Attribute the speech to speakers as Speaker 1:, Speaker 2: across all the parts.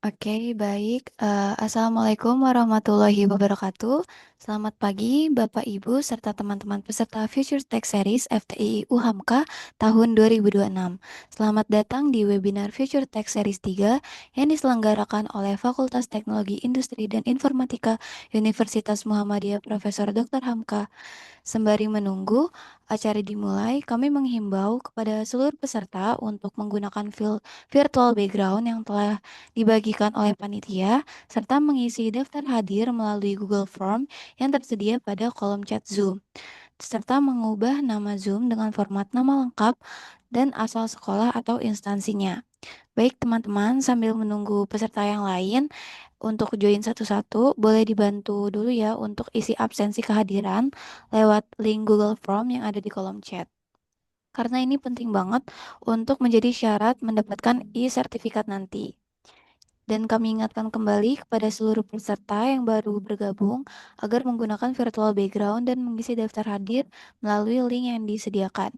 Speaker 1: Oke, baik. Assalamualaikum warahmatullahi wabarakatuh. Selamat pagi, Bapak, Ibu, serta teman-teman peserta Future Tech Series FTI UHAMKA tahun 2026. Selamat datang di webinar Future Tech Series 3 yang diselenggarakan oleh Fakultas Teknologi Industri dan Informatika Universitas Muhammadiyah Profesor Dr. Hamka. Sembari menunggu acara dimulai, kami menghimbau kepada seluruh peserta untuk menggunakan virtual background yang telah dibagikan oleh panitia, serta mengisi daftar hadir melalui Google Form yang tersedia pada kolom chat Zoom, serta mengubah nama Zoom dengan format nama lengkap dan asal sekolah atau instansinya. Baik teman-teman, sambil menunggu peserta yang lain untuk join satu-satu, boleh dibantu dulu ya untuk isi absensi kehadiran lewat link Google Form yang ada di kolom chat. Karena ini penting banget untuk menjadi syarat mendapatkan e-sertifikat nanti. Dan kami ingatkan kembali kepada seluruh peserta yang baru bergabung agar menggunakan virtual background dan mengisi daftar hadir melalui link yang disediakan.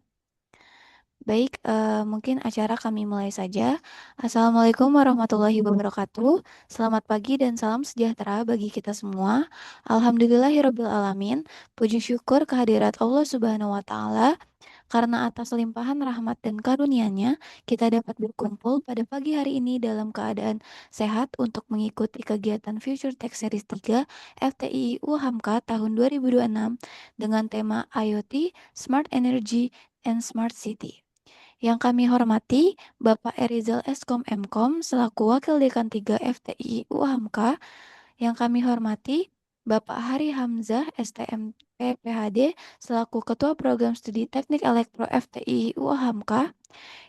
Speaker 1: Baik, mungkin acara kami mulai saja. Assalamualaikum warahmatullahi wabarakatuh. Selamat pagi dan salam sejahtera bagi kita semua. Alhamdulillahirabbil alamin. Puji syukur kehadirat Allah Subhanahu wa taala karena atas limpahan rahmat dan karunia-Nya kita dapat berkumpul pada pagi hari ini dalam keadaan sehat untuk mengikuti kegiatan Future Tech Series 3 FTI UHAMKA tahun 2026 dengan tema IoT, Smart Energy, and Smart City. Yang kami hormati Bapak Erizal Eskom Mkom selaku Wakil Dekan 3 FTI UHAMKA. Yang kami hormati Bapak Hari Hamzah STMP PhD selaku Ketua Program Studi Teknik Elektro FTI UHAMKA.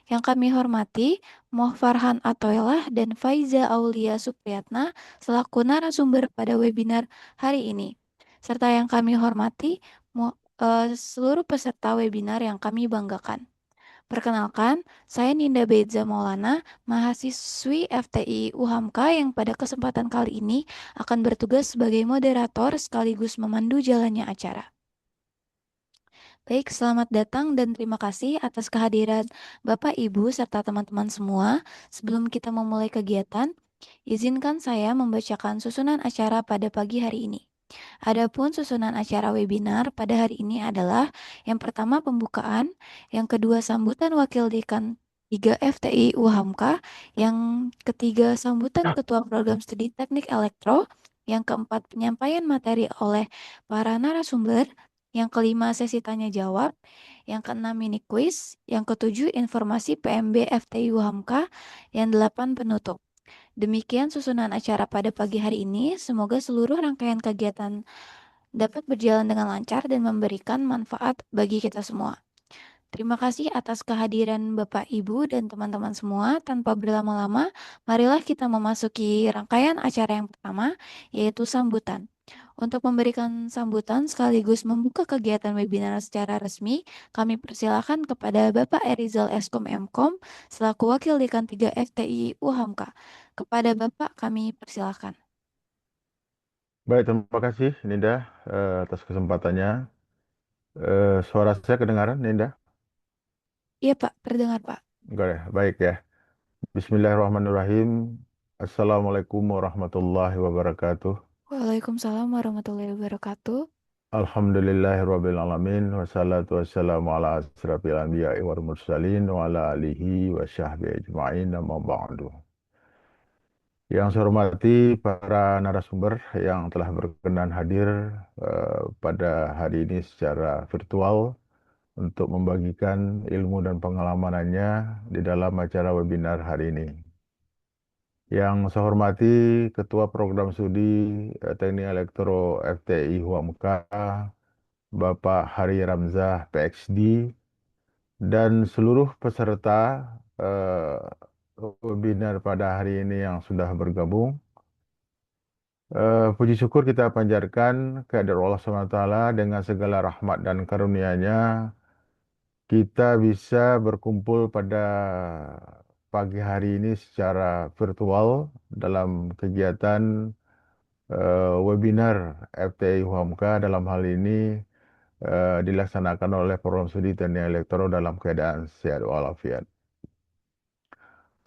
Speaker 1: Yang kami hormati Moh Farhan Atoilah dan Faiza Aulia Supriyatna selaku narasumber pada webinar hari ini. Serta yang kami hormati seluruh peserta webinar yang kami banggakan. Perkenalkan, saya Ninda Beza Maulana, mahasiswi FTI UHAMKA yang pada kesempatan kali ini akan bertugas sebagai moderator sekaligus memandu jalannya acara. Baik, selamat datang dan terima kasih atas kehadiran Bapak, Ibu, serta teman-teman semua. Sebelum kita memulai kegiatan, izinkan saya membacakan susunan acara pada pagi hari ini. Adapun susunan acara webinar pada hari ini adalah yang pertama pembukaan, yang kedua sambutan Wakil Dekan 3 FTI UHAMKA, yang ketiga sambutan Ketua Program Studi Teknik Elektro, yang keempat penyampaian materi oleh para narasumber, yang kelima sesi tanya jawab, yang keenam mini quiz, yang ketujuh informasi PMB FTI UHAMKA, yang delapan penutup. Demikian susunan acara pada pagi hari ini. Semoga seluruh rangkaian kegiatan dapat berjalan dengan lancar dan memberikan manfaat bagi kita semua. Terima kasih atas kehadiran Bapak, Ibu, dan teman-teman semua. Tanpa berlama-lama, marilah kita memasuki rangkaian acara yang pertama, yaitu sambutan. Untuk memberikan sambutan sekaligus membuka kegiatan webinar secara resmi, kami persilakan kepada Bapak Erizal Eskom Mkom selaku Wakil Dekan 3 FTI UHAMKA. Kepada Bapak kami persilakan.
Speaker 2: Baik, terima kasih Ninda atas kesempatannya. Suara saya kedengaran, Ninda?
Speaker 1: Iya Pak, terdengar Pak.
Speaker 2: Enggak ya, baik ya. Bismillahirrahmanirrahim. Assalamualaikum warahmatullahi wabarakatuh.
Speaker 1: Waalaikumsalam warahmatullahi wabarakatuh.
Speaker 2: Alhamdulillahirrahmanirrahim. Wassalatu wassalamu ala asrafil anbiya'i wal mursalin wa ala alihi wa sahbihi ajma'in amma ba'du. Yang saya hormati para narasumber yang telah berkenan hadir pada hari ini secara virtual untuk membagikan ilmu dan pengalamannya di dalam acara webinar hari ini. Yang saya hormati Ketua Program Studi Teknik Elektro FTI Huamka, Bapak Hari Ramzah PhD, dan seluruh peserta webinar pada hari ini yang sudah bergabung. Puji syukur kita panjatkan kehadirat Allah SWT dengan segala rahmat dan karunia-Nya kita bisa berkumpul pada pagi hari ini secara virtual dalam kegiatan webinar FTI Huamka dalam hal ini dilaksanakan oleh Program Studi Teknik Elektro dalam keadaan sehat walafiat.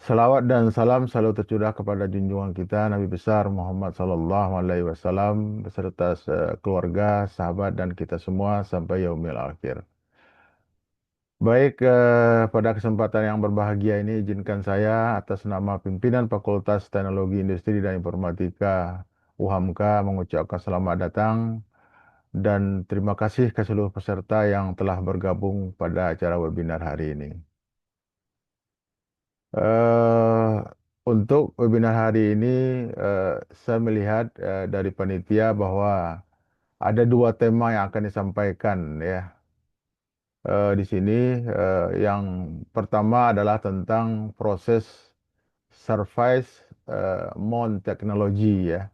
Speaker 2: Salawat dan salam selalu tercurah kepada junjungan kita Nabi besar Muhammad Sallallahu Alaihi Wasallam beserta keluarga, sahabat dan kita semua sampai yaumil akhir. Baik, pada kesempatan yang berbahagia ini izinkan saya atas nama pimpinan Fakultas Teknologi Industri dan Informatika UHAMKA mengucapkan selamat datang dan terima kasih ke seluruh peserta yang telah bergabung pada acara webinar hari ini. eh untuk webinar hari ini, eh, saya melihat dari panitia bahwa ada dua tema yang akan disampaikan ya di sini. Yang pertama adalah tentang proses service mount teknologi ya.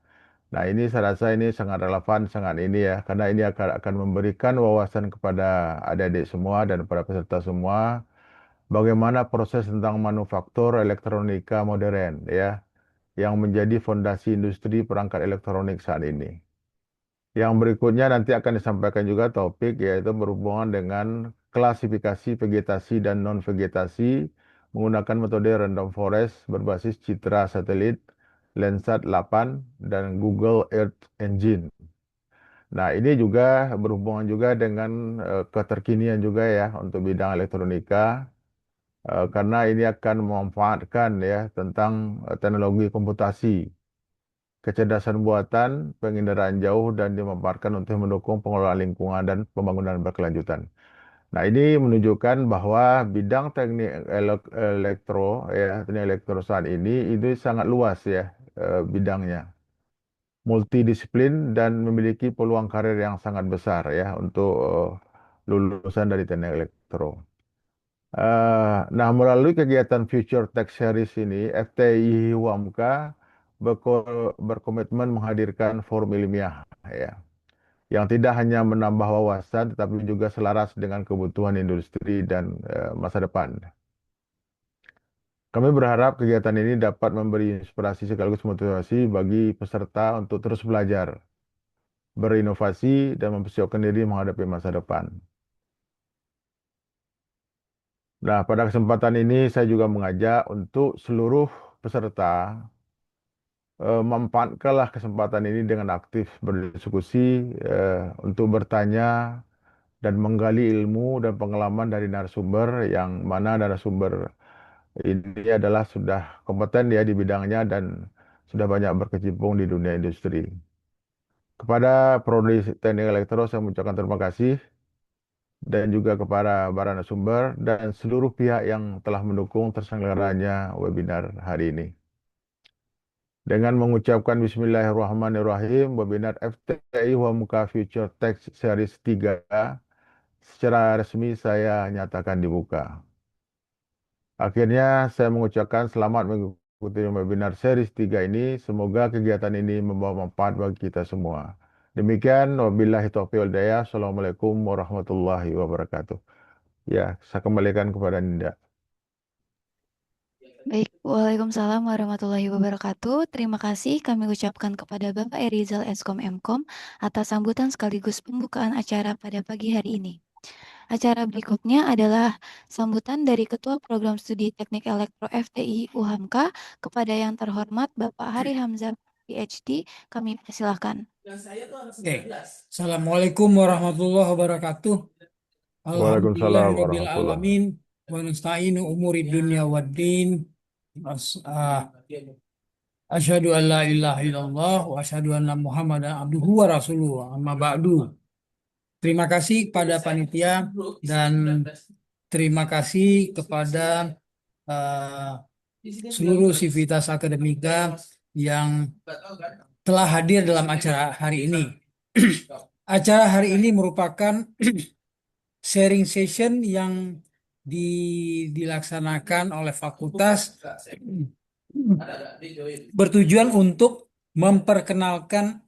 Speaker 2: Nah ini saya rasa ini sangat relevan, sangat ini ya, karena ini akan memberikan wawasan kepada adik-adik semua dan para peserta semua bagaimana proses tentang manufaktur elektronika modern ya yang menjadi fondasi industri perangkat elektronik saat ini. Yang berikutnya nanti akan disampaikan juga topik yaitu berhubungan dengan klasifikasi vegetasi dan non-vegetasi menggunakan metode random forest berbasis citra satelit, Landsat 8, dan Google Earth Engine. Nah, ini juga berhubungan juga dengan keterkinian juga ya untuk bidang elektronika, karena ini akan memanfaatkan ya tentang teknologi komputasi, kecerdasan buatan, penginderaan jauh, dan dimanfaatkan untuk mendukung pengelolaan lingkungan dan pembangunan berkelanjutan. Nah, ini menunjukkan bahwa bidang teknik elektro, ya, teknik elektro saat ini itu sangat luas ya bidangnya, multidisiplin dan memiliki peluang karir yang sangat besar ya untuk lulusan dari teknik elektro. Nah, melalui kegiatan Future Tech Series ini, FTI UAMKA berkomitmen menghadirkan forum ilmiah ya, yang tidak hanya menambah wawasan, tetapi juga selaras dengan kebutuhan industri dan masa depan. Kami berharap kegiatan ini dapat memberi inspirasi sekaligus motivasi bagi peserta untuk terus belajar, berinovasi, dan mempersiapkan diri menghadapi masa depan. Nah, pada kesempatan ini saya juga mengajak untuk seluruh peserta memanfaatkanlah kesempatan ini dengan aktif berdiskusi untuk bertanya dan menggali ilmu dan pengalaman dari narasumber yang mana narasumber ini adalah sudah kompeten ya di bidangnya dan sudah banyak berkecimpung di dunia industri. Kepada Prodi Teknik Elektro saya mengucapkan terima kasih dan juga kepada para narasumber dan seluruh pihak yang telah mendukung terselenggaranya webinar hari ini. Dengan mengucapkan Bismillahirrahmanirrahim, webinar FTI Wamuka Future Tech Series 3 secara resmi saya nyatakan dibuka. Akhirnya saya mengucapkan selamat mengikuti webinar series 3 ini. Semoga kegiatan ini membawa manfaat bagi kita semua. Demikian, wabillahi taufiq wal hidayah. Assalamualaikum warahmatullahi wabarakatuh. Ya, saya kembalikan kepada Ninda.
Speaker 1: Baik, Waalaikumsalam warahmatullahi wabarakatuh. Terima kasih kami ucapkan kepada Bapak Erizal Eskom Mkom atas sambutan sekaligus pembukaan acara pada pagi hari ini. Acara berikutnya adalah sambutan dari Ketua Program Studi Teknik Elektro FTI UHAMKA kepada yang terhormat Bapak Hari Hamzah PhD. Kami persilahkan.
Speaker 3: Oke. Assalamualaikum warahmatullahi wabarakatuh.
Speaker 2: Waalaikumsalam
Speaker 3: Alhamdulillahirabbil
Speaker 2: warahmatullahi
Speaker 3: alamin wa nasta'inu umuri dunya waddin. Asyhadu an la ilaha illallah wa asyhadu anna Muhammadan abduhu wa rasuluhu. Amma ba'du. Terima kasih kepada panitia dan terima kasih kepada eh, seluruh sivitas akademika yang telah hadir dalam acara hari ini. Acara hari ini merupakan sharing session yang dilaksanakan oleh fakultas bertujuan untuk memperkenalkan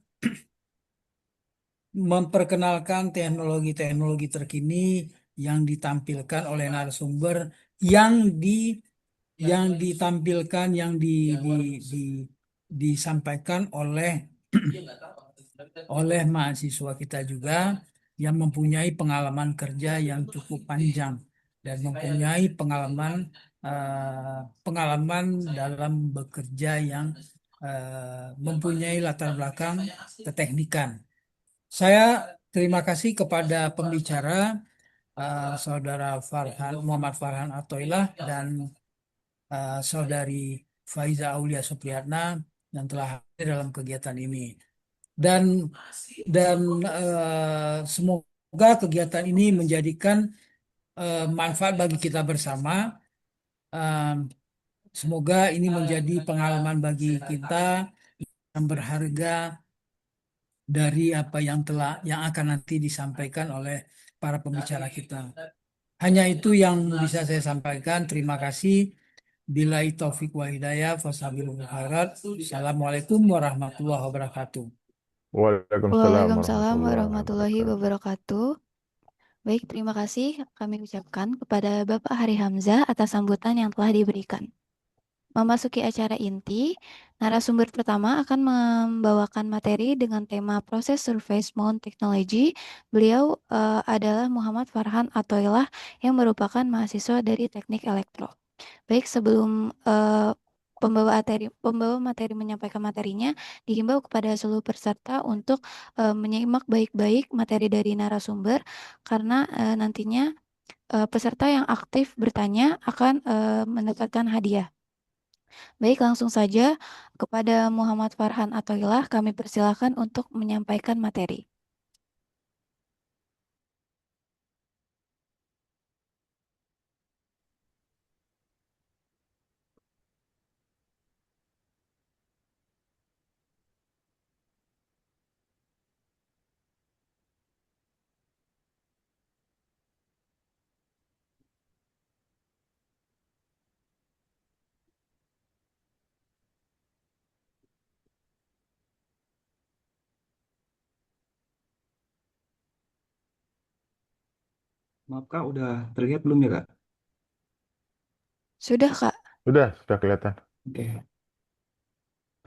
Speaker 3: memperkenalkan teknologi-teknologi terkini yang ditampilkan oleh narasumber yang ditampilkan disampaikan oleh mahasiswa kita juga yang mempunyai pengalaman kerja yang cukup panjang. dan mempunyai pengalaman dalam bekerja yang mempunyai latar belakang keteknikan. Saya terima kasih kepada pembicara Saudara Muhammad Farhan Athoillah dan Saudari Faiza Aulia Supriyatna yang telah hadir dalam kegiatan ini. Dan semoga kegiatan ini menjadikan manfaat bagi kita bersama. Eh, Semoga ini menjadi pengalaman bagi kita yang berharga dari apa yang akan nanti disampaikan oleh para pembicara kita. Hanya itu yang bisa saya sampaikan. Terima kasih. Billahi taufik wa hidayah. Fasabilul khairat. Assalamualaikum warahmatullahi wabarakatuh.
Speaker 2: Waalaikumsalam
Speaker 1: Waalaikumsalam
Speaker 2: warahmatullahi
Speaker 1: warahmatullahi
Speaker 2: wabarakatuh.
Speaker 1: wabarakatuh. Baik, terima kasih kami ucapkan kepada Bapak Hari Hamzah atas sambutan yang telah diberikan. Memasuki acara inti, narasumber pertama akan membawakan materi dengan tema proses surface mount technology. Beliau adalah Muhammad Farhan Athoillah yang merupakan mahasiswa dari Teknik Elektro. Baik, sebelum pembawa materi menyampaikan materinya, dihimbau kepada seluruh peserta untuk menyimak baik-baik materi dari narasumber karena nantinya peserta yang aktif bertanya akan mendapatkan hadiah. Baik, langsung saja kepada Muhammad Farhan Athoillah kami persilakan untuk menyampaikan materi.
Speaker 4: Maaf Kak, udah terlihat belum ya Kak?
Speaker 1: Sudah, Kak?
Speaker 2: Sudah kelihatan.
Speaker 4: Oke.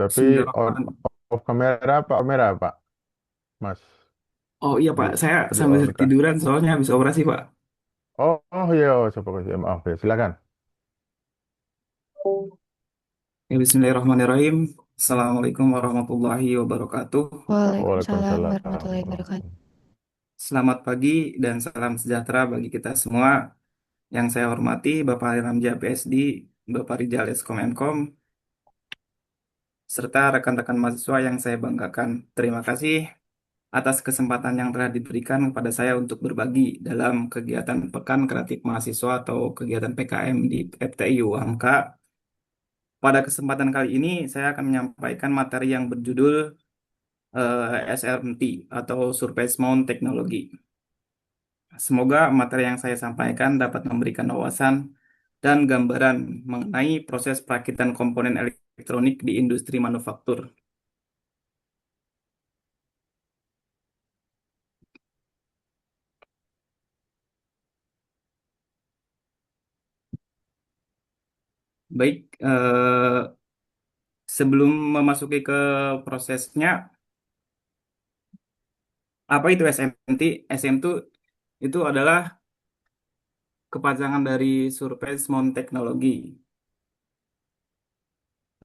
Speaker 2: Tapi on
Speaker 4: Bismillahirrahmanirrahim.
Speaker 2: off kamera Pak, Mas.
Speaker 4: Oh iya Pak, saya
Speaker 2: Di
Speaker 4: sambil
Speaker 2: on kah?
Speaker 4: tiduran soalnya habis operasi Pak.
Speaker 2: Oh iya, maaf ya. Silakan.
Speaker 4: Ya, Bismillahirrahmanirrahim. Assalamualaikum warahmatullahi wabarakatuh.
Speaker 1: Waalaikumsalam
Speaker 2: Waalaikumsalam
Speaker 1: warahmatullahi wabarakatuh.
Speaker 2: warahmatullahi.
Speaker 4: Selamat pagi dan salam sejahtera bagi kita semua. Yang saya hormati Bapak Ramja PSD, Bapak Rijal Eskom, serta rekan-rekan mahasiswa yang saya banggakan. Terima kasih atas kesempatan yang telah diberikan kepada saya untuk berbagi dalam kegiatan Pekan Kreatif Mahasiswa atau kegiatan PKM di FTI UHAMKA. Pada kesempatan kali ini, saya akan menyampaikan materi yang berjudul SMT atau Surface Mount Technology. Semoga materi yang saya sampaikan dapat memberikan wawasan dan gambaran mengenai proses perakitan komponen elektronik di industri manufaktur. Baik, sebelum memasuki ke prosesnya, apa itu SMT? SMT itu adalah kepanjangan dari Surface Mount Technology.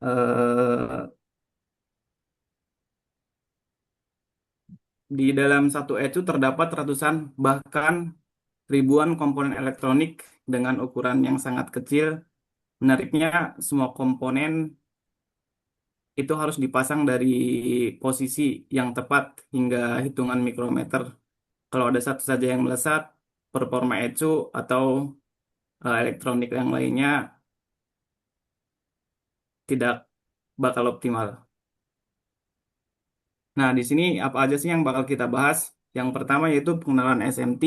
Speaker 4: Eh, di dalam satu ECU terdapat ratusan bahkan ribuan komponen elektronik dengan ukuran yang sangat kecil. Menariknya, semua komponen itu harus dipasang dari posisi yang tepat hingga hitungan mikrometer. Kalau ada satu saja yang melesat, performa ECU atau elektronik yang lainnya tidak bakal optimal. Nah, di sini apa aja sih yang bakal kita bahas? Yang pertama yaitu pengenalan SMT,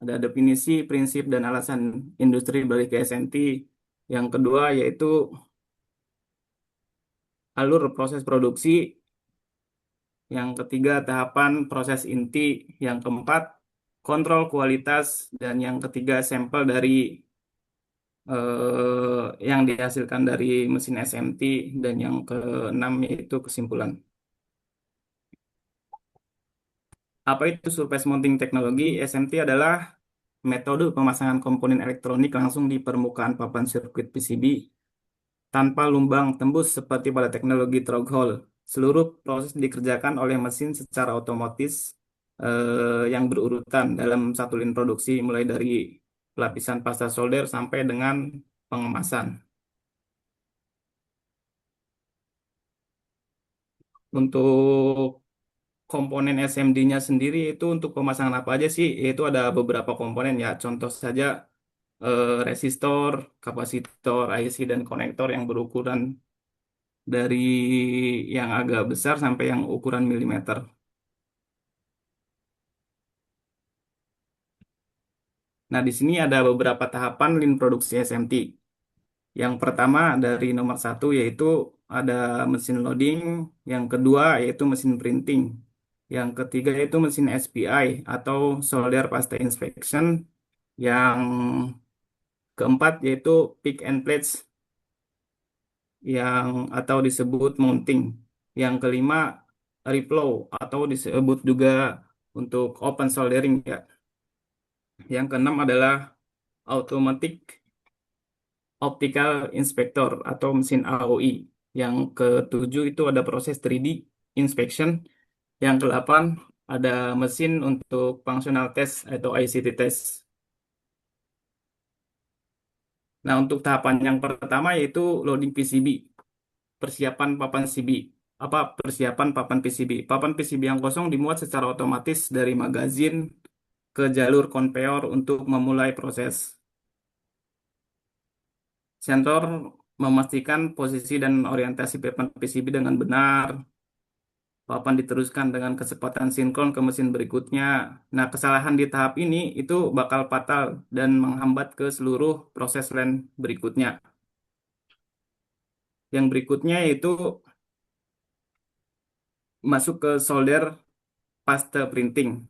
Speaker 4: ada definisi, prinsip, dan alasan industri balik ke SMT. Yang kedua yaitu alur proses produksi. Yang ketiga tahapan proses inti. Yang keempat kontrol kualitas. Dan yang ketiga sampel dari yang dihasilkan dari mesin SMT. Dan yang keenam yaitu kesimpulan. Apa itu surface mounting technology? SMT adalah metode pemasangan komponen elektronik langsung di permukaan papan sirkuit PCB tanpa lumbang tembus seperti pada teknologi threshold. Seluruh proses dikerjakan oleh mesin secara otomatis yang berurutan dalam satu lin produksi mulai dari lapisan pasta solder sampai dengan pengemasan. Untuk komponen SMD-nya sendiri itu untuk pemasangan apa aja sih? Itu ada beberapa komponen ya. Contoh saja resistor, kapasitor, IC, dan konektor yang berukuran dari yang agak besar sampai yang ukuran milimeter. Nah, di sini ada beberapa tahapan lin produksi SMT. Yang pertama dari nomor satu yaitu ada mesin loading, yang kedua yaitu mesin printing, yang ketiga yaitu mesin SPI atau solder pasta inspection, yang keempat yaitu pick and place yang atau disebut mounting, yang kelima reflow atau disebut juga untuk open soldering ya. Yang keenam adalah automatic optical inspector atau mesin AOI. Yang ketujuh itu ada proses 3D inspection. Yang kedelapan ada mesin untuk functional test atau ICT test. Nah, untuk tahapan yang pertama yaitu loading PCB, persiapan papan PCB. Apa persiapan papan PCB? Papan PCB yang kosong dimuat secara otomatis dari magazin ke jalur konveyor untuk memulai proses. Sensor memastikan posisi dan orientasi papan PCB dengan benar. Papan diteruskan dengan kecepatan sinkron ke mesin berikutnya. Nah, kesalahan di tahap ini itu bakal fatal dan menghambat ke seluruh proses line berikutnya. Yang berikutnya yaitu masuk ke solder paste printing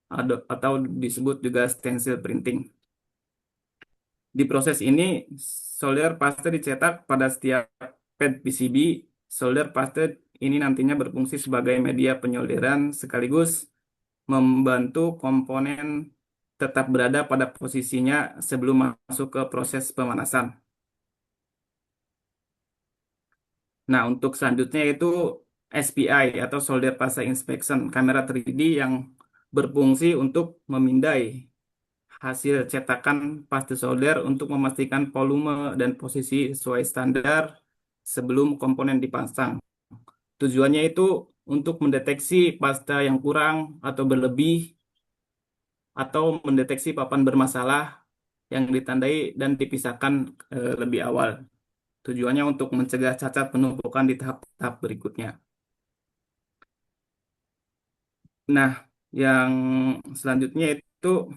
Speaker 4: atau disebut juga stencil printing. Di proses ini, solder paste dicetak pada setiap pad PCB. Solder paste ini nantinya berfungsi sebagai media penyolderan sekaligus membantu komponen tetap berada pada posisinya sebelum masuk ke proses pemanasan. Nah, untuk selanjutnya itu SPI atau Solder Paste Inspection, kamera 3D yang berfungsi untuk memindai hasil cetakan paste solder untuk memastikan volume dan posisi sesuai standar sebelum komponen dipasang. Tujuannya itu untuk mendeteksi pasta yang kurang atau berlebih atau mendeteksi papan bermasalah yang ditandai dan dipisahkan lebih awal. Tujuannya untuk mencegah cacat penumpukan di tahap-tahap berikutnya. Nah, yang selanjutnya itu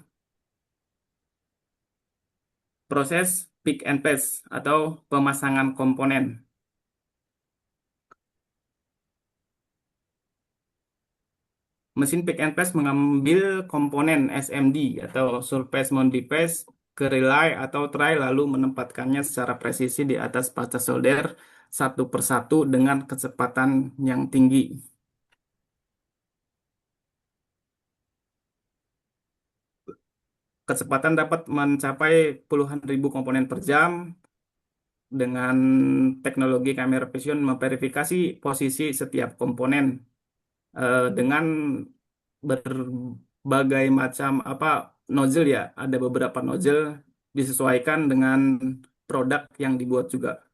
Speaker 4: proses pick and place atau pemasangan komponen. Mesin pick and place mengambil komponen SMD atau surface mount device ke relay atau tray lalu menempatkannya secara presisi di atas pasta solder satu persatu dengan kecepatan yang tinggi. Kecepatan dapat mencapai puluhan ribu komponen per jam. Dengan teknologi kamera vision memverifikasi posisi setiap komponen dengan berbagai macam nozzle ya. Ada beberapa nozzle disesuaikan dengan produk yang dibuat juga.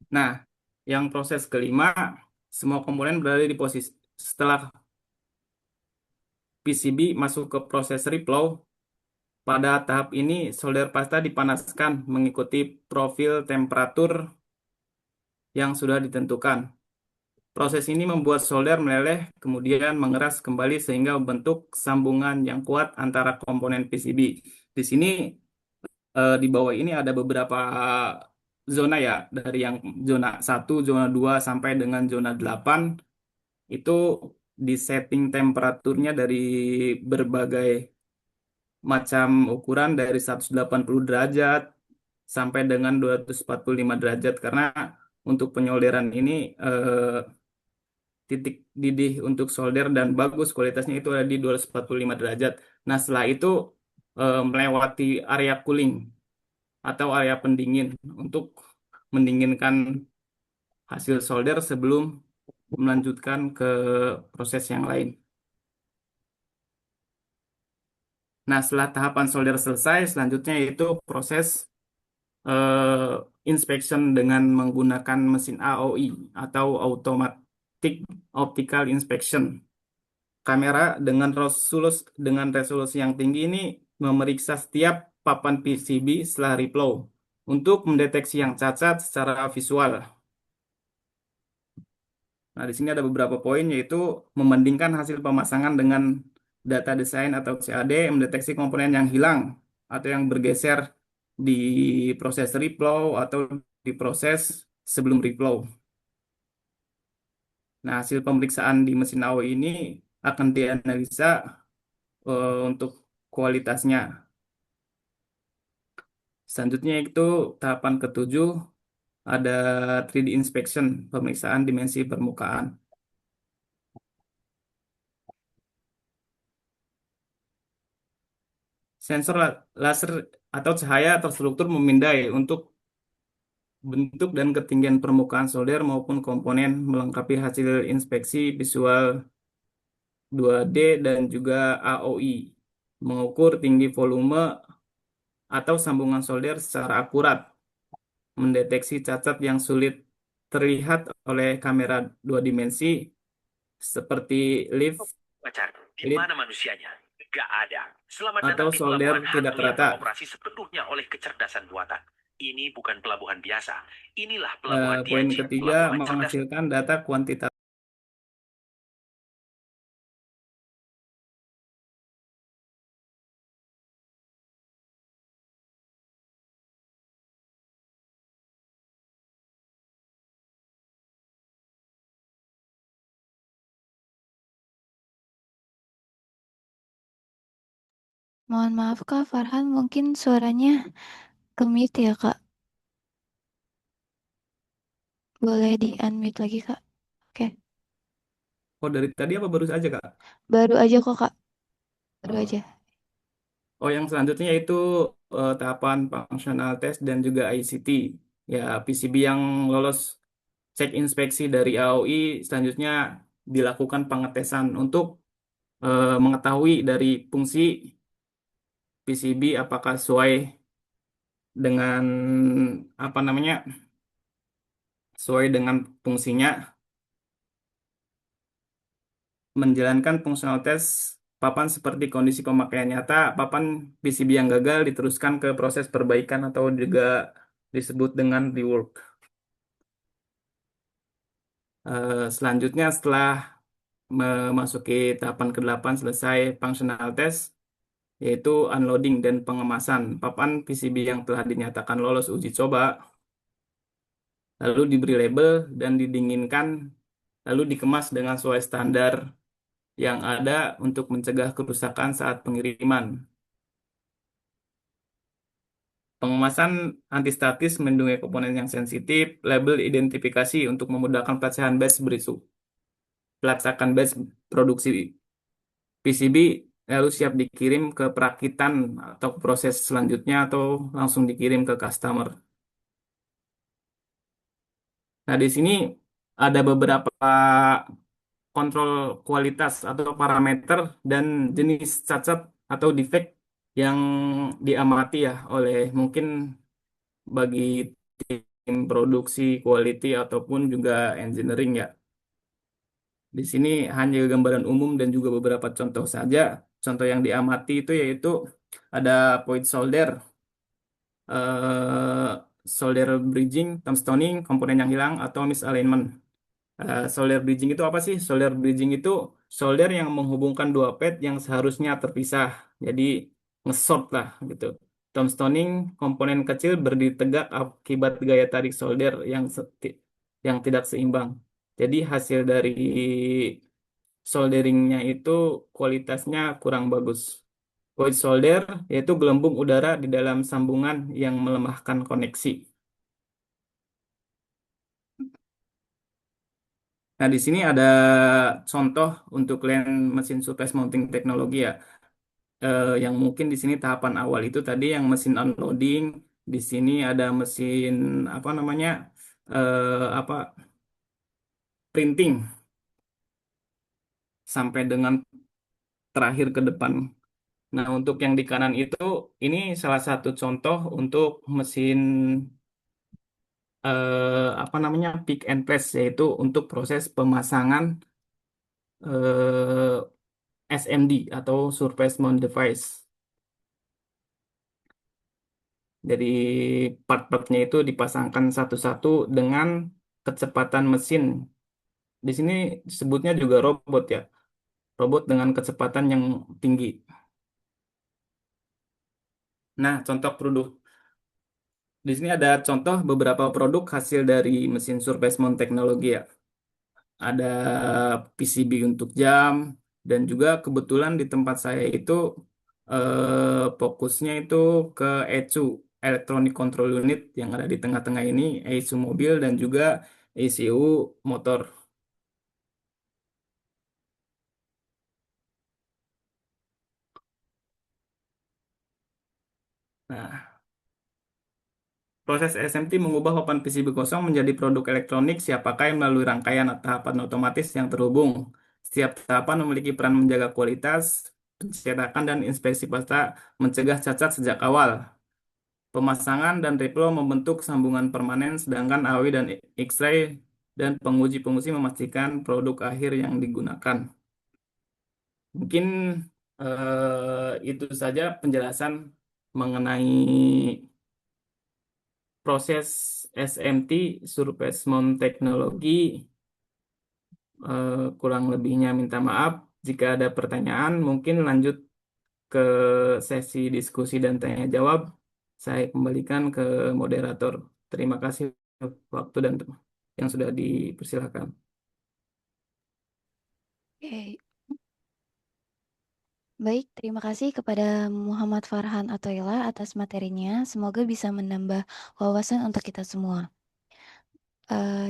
Speaker 4: Nah, yang proses kelima, semua komponen berada di posisi setelah PCB masuk ke proses reflow. Pada tahap ini, solder pasta dipanaskan mengikuti profil temperatur yang sudah ditentukan. Proses ini membuat solder meleleh, kemudian mengeras kembali sehingga membentuk sambungan yang kuat antara komponen PCB. Di sini, di bawah ini ada beberapa zona ya, dari yang zona 1, zona 2, sampai dengan zona 8. Itu di setting temperaturnya dari berbagai macam ukuran dari 180 derajat sampai dengan 245 derajat karena untuk penyolderan ini titik didih untuk solder dan bagus kualitasnya itu ada di 245 derajat. Nah, setelah itu melewati area cooling atau area pendingin untuk mendinginkan hasil solder sebelum melanjutkan ke proses yang lain. Nah, setelah tahapan solder selesai, selanjutnya itu proses inspection dengan menggunakan mesin AOI atau Automatic Optical Inspection. Kamera dengan resolusi yang tinggi ini memeriksa setiap papan PCB setelah reflow untuk mendeteksi yang cacat secara visual. Nah, di sini ada beberapa poin yaitu membandingkan hasil pemasangan dengan data desain atau CAD, mendeteksi komponen yang hilang atau yang bergeser di proses reflow atau di proses sebelum reflow. Nah, hasil pemeriksaan di mesin AOI ini akan dianalisa untuk kualitasnya. Selanjutnya itu tahapan ketujuh ada 3D inspection, pemeriksaan dimensi permukaan. Sensor laser atau cahaya terstruktur memindai untuk bentuk dan ketinggian permukaan solder maupun komponen melengkapi hasil inspeksi visual 2D dan juga AOI. Mengukur tinggi volume atau sambungan solder secara akurat. Mendeteksi cacat yang sulit terlihat oleh kamera dua dimensi seperti lift,
Speaker 5: Pacar, di
Speaker 4: lead,
Speaker 5: mana manusianya? Gak ada. Selamat
Speaker 4: atau
Speaker 5: datang di
Speaker 4: solder
Speaker 5: pelabuhan
Speaker 4: tidak
Speaker 5: hantu yang
Speaker 4: rata.
Speaker 5: beroperasi sepenuhnya oleh kecerdasan buatan. Ini bukan pelabuhan biasa. Inilah pelabuhan
Speaker 4: Poin
Speaker 5: Tianjin,
Speaker 4: ketiga
Speaker 5: pelabuhan cerdas.
Speaker 4: menghasilkan data kuantitatif.
Speaker 1: Mohon maaf Kak Farhan, mungkin suaranya ke-mute ya Kak. Boleh di-unmute lagi Kak. Oke,
Speaker 4: Oh, dari tadi apa baru saja, Kak?
Speaker 1: baru aja kok Kak. Baru
Speaker 4: Oh,
Speaker 1: aja.
Speaker 4: oh, yang selanjutnya itu tahapan functional test dan juga ICT. Ya, PCB yang lolos cek inspeksi dari AOI selanjutnya dilakukan pengetesan untuk mengetahui dari fungsi PCB apakah sesuai dengan apa namanya sesuai dengan fungsinya. Menjalankan functional test papan seperti kondisi pemakaian nyata, papan PCB yang gagal diteruskan ke proses perbaikan atau juga disebut dengan rework. Selanjutnya setelah memasuki tahapan ke-8 selesai functional test, yaitu unloading dan pengemasan papan PCB yang telah dinyatakan lolos uji coba, lalu diberi label dan didinginkan, lalu dikemas dengan sesuai standar yang ada untuk mencegah kerusakan saat pengiriman. Pengemasan antistatis melindungi komponen yang sensitif, label identifikasi untuk memudahkan pelacakan batch berisu. Pelacakan batch produksi PCB lalu siap dikirim ke perakitan atau proses selanjutnya atau langsung dikirim ke customer. Nah, di sini ada beberapa kontrol kualitas atau parameter dan jenis cacat atau defect yang diamati ya oleh mungkin bagi tim produksi, quality ataupun juga engineering ya. Di sini hanya gambaran umum dan juga beberapa contoh saja. Contoh yang diamati itu yaitu ada point solder, eh, solder bridging, thumb stoning, komponen yang hilang atau misalignment. Solder bridging itu apa sih? Solder bridging itu solder yang menghubungkan dua pad yang seharusnya terpisah. Jadi nge-short lah gitu. Tombstoning, komponen kecil berdiri tegak akibat gaya tarik solder yang tidak seimbang. Jadi hasil dari solderingnya itu kualitasnya kurang bagus. Void solder yaitu gelembung udara di dalam sambungan yang melemahkan koneksi. Nah, di sini ada contoh untuk land mesin surface mounting teknologi ya. Yang mungkin di sini tahapan awal itu tadi yang mesin unloading. Di sini ada mesin apa namanya apa printing sampai dengan terakhir ke depan. Nah, untuk yang di kanan itu ini salah satu contoh untuk mesin apa namanya pick and place, yaitu untuk proses pemasangan SMD atau Surface Mount Device. Jadi part-partnya itu dipasangkan satu-satu dengan kecepatan mesin. Di sini disebutnya juga robot ya, robot dengan kecepatan yang tinggi. Nah, contoh produk di sini ada contoh beberapa produk hasil dari mesin Surface Mount teknologi ya. Ada PCB untuk jam, dan juga kebetulan di tempat saya itu fokusnya itu ke ECU, Electronic Control Unit, yang ada di tengah-tengah ini, ECU mobil dan juga ECU motor. Nah, proses SMT mengubah papan PCB kosong menjadi produk elektronik siap pakai melalui rangkaian tahapan otomatis yang terhubung. Setiap tahapan memiliki peran menjaga kualitas, pencetakan, dan inspeksi pasta mencegah cacat sejak awal. Pemasangan dan repro membentuk sambungan permanen, sedangkan AW dan X-ray dan penguji-penguji memastikan produk akhir yang digunakan. Mungkin itu saja penjelasan mengenai proses SMT, Surface Mount Technology. Kurang lebihnya minta maaf. Jika ada pertanyaan, mungkin lanjut ke sesi diskusi dan tanya jawab. Saya kembalikan ke moderator. Terima kasih waktu dan yang sudah dipersilakan.
Speaker 1: Oke, baik, terima kasih kepada Muhammad Farhan Atoila atas materinya. Semoga bisa menambah wawasan untuk kita semua.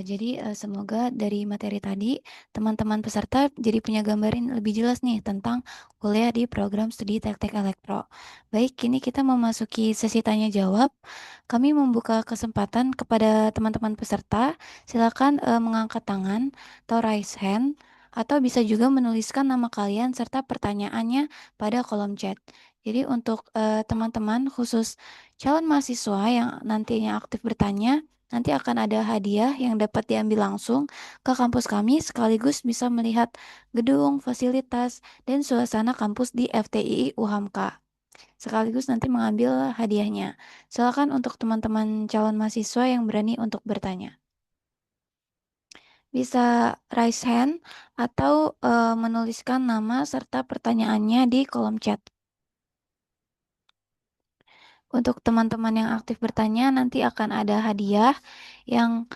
Speaker 1: Jadi semoga dari materi tadi teman-teman peserta jadi punya gambaran lebih jelas nih tentang kuliah di program studi Teknik Elektro. Baik, kini kita memasuki sesi tanya jawab. Kami membuka kesempatan kepada teman-teman peserta. Silakan mengangkat tangan atau raise hand, atau bisa juga menuliskan nama kalian serta pertanyaannya pada kolom chat. Jadi untuk teman-teman khusus calon mahasiswa yang nantinya aktif bertanya, nanti akan ada hadiah yang dapat diambil langsung ke kampus kami, sekaligus bisa melihat gedung, fasilitas, dan suasana kampus di FTII UHAMKA. Sekaligus nanti mengambil hadiahnya. Silakan untuk teman-teman calon mahasiswa yang berani untuk bertanya. Bisa raise hand atau menuliskan nama serta pertanyaannya di kolom chat. Untuk teman-teman yang aktif bertanya, nanti akan ada hadiah yang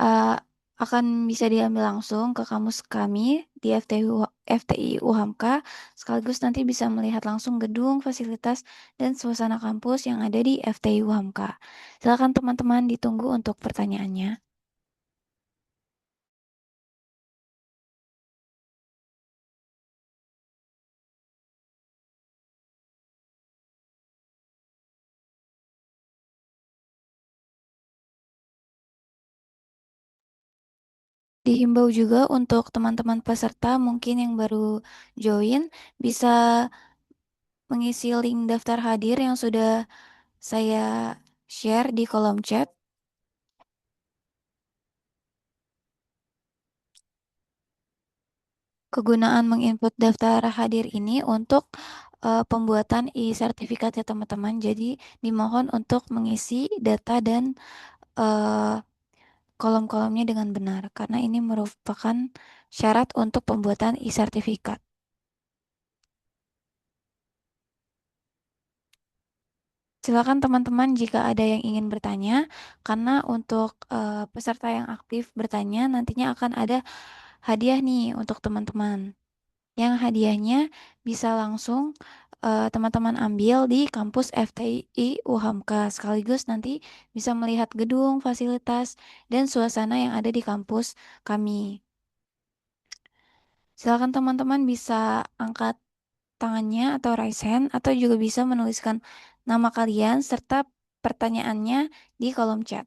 Speaker 1: uh, akan bisa diambil langsung ke kampus kami di FTI UHAMKA, sekaligus nanti bisa melihat langsung gedung, fasilitas, dan suasana kampus yang ada di FTI UHAMKA. Silakan teman-teman ditunggu untuk pertanyaannya. Dihimbau juga untuk teman-teman peserta mungkin yang baru join, bisa mengisi link daftar hadir yang sudah saya share di kolom chat. Kegunaan menginput daftar hadir ini untuk pembuatan e-sertifikat ya teman-teman. Jadi dimohon untuk mengisi data dan kolom-kolomnya dengan benar karena ini merupakan syarat untuk pembuatan e-sertifikat. Silakan teman-teman jika ada yang ingin bertanya, karena untuk peserta yang aktif bertanya nantinya akan ada hadiah nih untuk teman-teman. Yang hadiahnya bisa langsung teman-teman ambil di kampus FTI UHAMKA, sekaligus nanti bisa melihat gedung, fasilitas, dan suasana yang ada di kampus kami. Silakan teman-teman bisa angkat tangannya atau raise hand atau juga bisa menuliskan nama kalian serta pertanyaannya di kolom chat.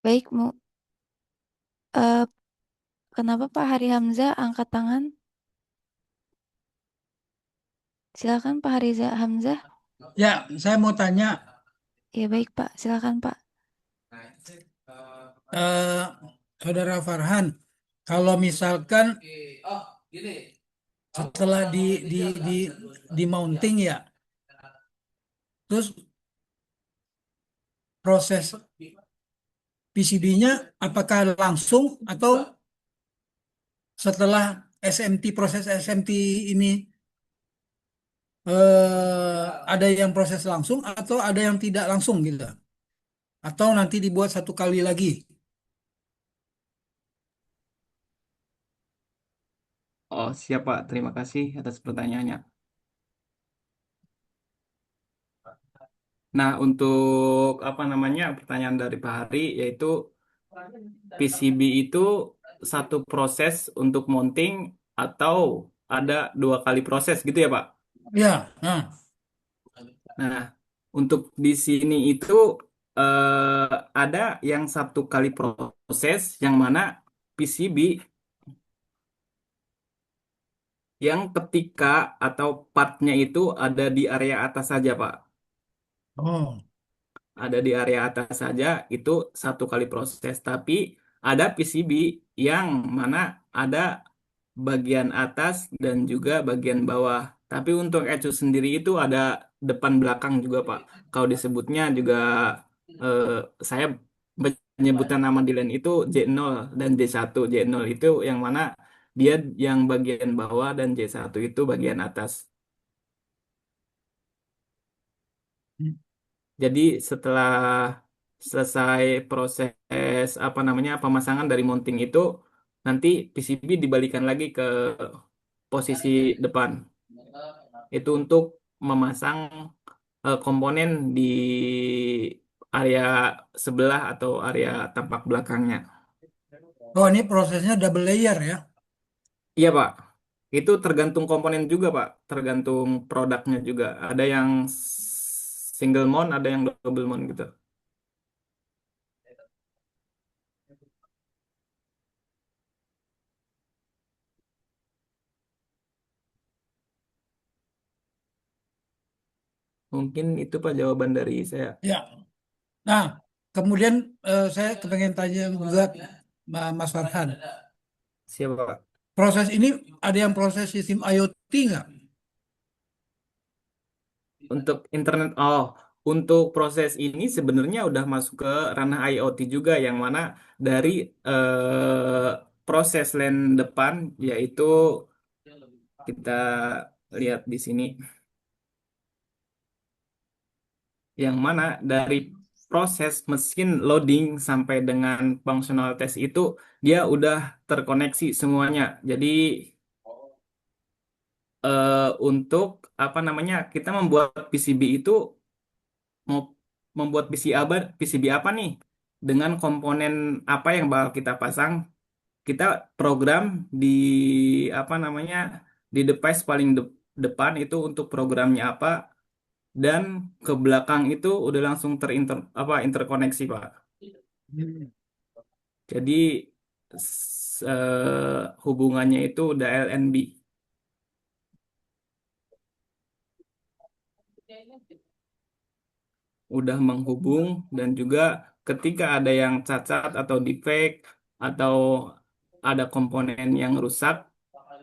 Speaker 1: Baik, eh, kenapa Pak Hari Hamzah angkat tangan? Silakan Pak Hari Hamzah.
Speaker 3: Ya, saya mau tanya,
Speaker 1: Ya baik Pak, silakan Pak.
Speaker 3: eh, Saudara Farhan, kalau misalkan setelah di mounting ya, terus proses PCB-nya apakah langsung atau setelah proses SMT ini ada yang proses langsung atau ada yang tidak langsung gitu? Atau nanti dibuat satu kali lagi?
Speaker 4: Oh, siap Pak. Terima kasih atas pertanyaannya. Nah, untuk apa namanya pertanyaan dari Pak Hari yaitu PCB itu satu proses untuk mounting atau ada dua kali proses gitu ya Pak?
Speaker 3: Ya, nah.
Speaker 4: Nah, untuk di sini itu ada yang satu kali proses yang mana PCB yang ketika atau partnya itu ada di area atas saja Pak.
Speaker 3: Oh,
Speaker 4: Ada di area atas saja itu satu kali proses. Tapi ada PCB yang mana ada bagian atas dan juga bagian bawah. Tapi untuk Ecu sendiri itu ada depan belakang juga Pak. Kalau disebutnya juga eh, saya menyebutkan nama di line itu J0 dan J1. J0 itu yang mana dia yang bagian bawah dan J1 itu bagian atas. Jadi setelah selesai proses apa namanya pemasangan dari mounting itu nanti PCB dibalikan lagi ke posisi depan. Itu untuk memasang komponen di area sebelah atau area tampak belakangnya.
Speaker 3: oh ini prosesnya double layer ya?
Speaker 4: Iya Pak, itu tergantung komponen juga Pak, tergantung produknya juga. Ada yang single mount, ada yang double mount gitu. Mungkin itu Pak jawaban dari saya.
Speaker 3: Ya. Nah, kemudian saya kepengen tanya juga Mas Farhan.
Speaker 4: Siapa Pak?
Speaker 3: Proses ini ada yang proses sistem IoT nggak?
Speaker 4: Untuk internet, untuk proses ini sebenarnya udah masuk ke ranah IoT juga yang mana dari proses LAN depan yaitu kita lihat di sini yang mana dari proses mesin loading sampai dengan functional test itu dia udah terkoneksi semuanya. Jadi untuk apa namanya kita membuat PCB itu mau membuat PCB apa nih dengan komponen apa yang bakal kita pasang kita program di apa namanya di device paling depan itu untuk programnya apa dan ke belakang itu udah langsung interkoneksi Pak. Jadi hubungannya itu udah LNB. Udah menghubung dan juga ketika ada yang cacat atau defect atau ada komponen yang rusak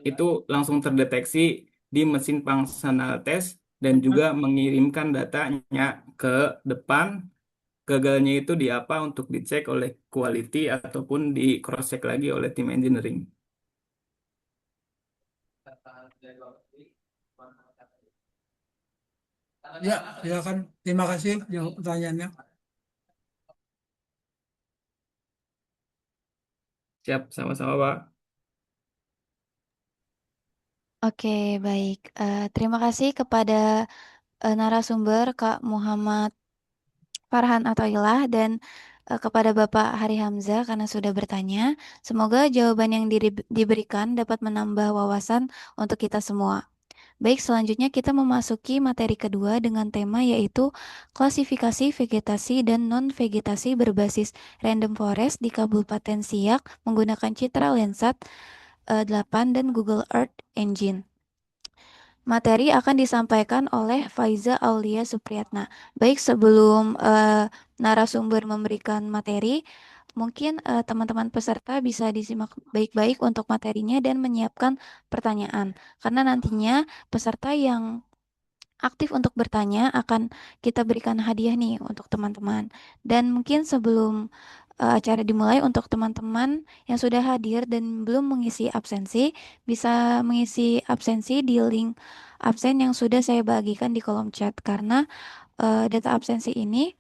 Speaker 4: itu langsung terdeteksi di mesin functional test dan juga mengirimkan datanya ke depan. Gagalnya itu di apa untuk dicek oleh quality ataupun di cross check lagi oleh tim engineering.
Speaker 3: Ya, silakan. Terima kasih yang pertanyaannya.
Speaker 4: Siap, sama-sama Pak.
Speaker 1: Oke, baik. Terima kasih kepada narasumber Kak Muhammad Farhan Athoillah dan kepada Bapak Hari Hamzah karena sudah bertanya. Semoga jawaban yang diberikan dapat menambah wawasan untuk kita semua. Baik, selanjutnya kita memasuki materi kedua dengan tema yaitu klasifikasi vegetasi dan non-vegetasi berbasis random forest di Kabupaten Siak menggunakan Citra Landsat 8 dan Google Earth Engine. Materi akan disampaikan oleh Faiza Aulia Supriyatna. Baik, sebelum narasumber memberikan materi, mungkin teman-teman peserta bisa disimak baik-baik untuk materinya dan menyiapkan pertanyaan. Karena nantinya peserta yang aktif untuk bertanya akan kita berikan hadiah nih untuk teman-teman. Dan mungkin sebelum acara dimulai untuk teman-teman yang sudah hadir dan belum mengisi absensi, bisa mengisi absensi di link absen yang sudah saya bagikan di kolom chat karena data absensi ini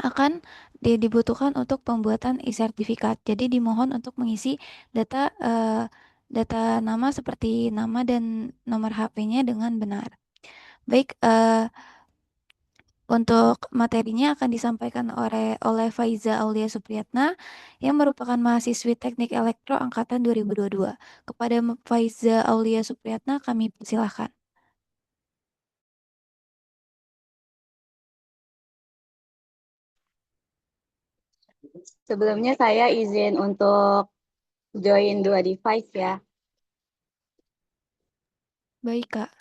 Speaker 1: akan dibutuhkan untuk pembuatan e-sertifikat. Jadi dimohon untuk mengisi data nama seperti nama dan nomor HP-nya dengan benar. Baik, untuk materinya akan disampaikan oleh Faiza Aulia Supriyatna yang merupakan mahasiswi Teknik Elektro angkatan 2022. Kepada Faiza Aulia Supriyatna kami persilahkan.
Speaker 6: Sebelumnya saya izin untuk join dua device ya.
Speaker 1: Baik, Kak.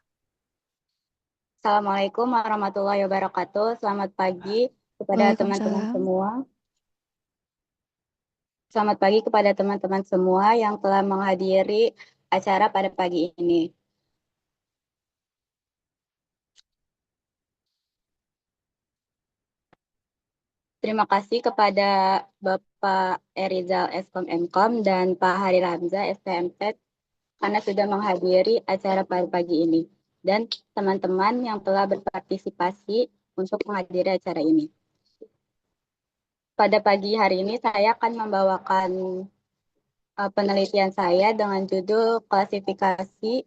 Speaker 6: Assalamualaikum warahmatullahi wabarakatuh. Selamat pagi kepada teman-teman
Speaker 1: Waalaikumsalam.
Speaker 6: semua. Selamat pagi kepada teman-teman semua yang telah menghadiri acara pada pagi ini. Terima kasih kepada Bapak Erizal Eskom Mkom dan Pak Hari Hamzah STMT karena sudah menghadiri acara pada pagi ini dan teman-teman yang telah berpartisipasi untuk menghadiri acara ini. Pada pagi hari ini saya akan membawakan penelitian saya dengan judul klasifikasi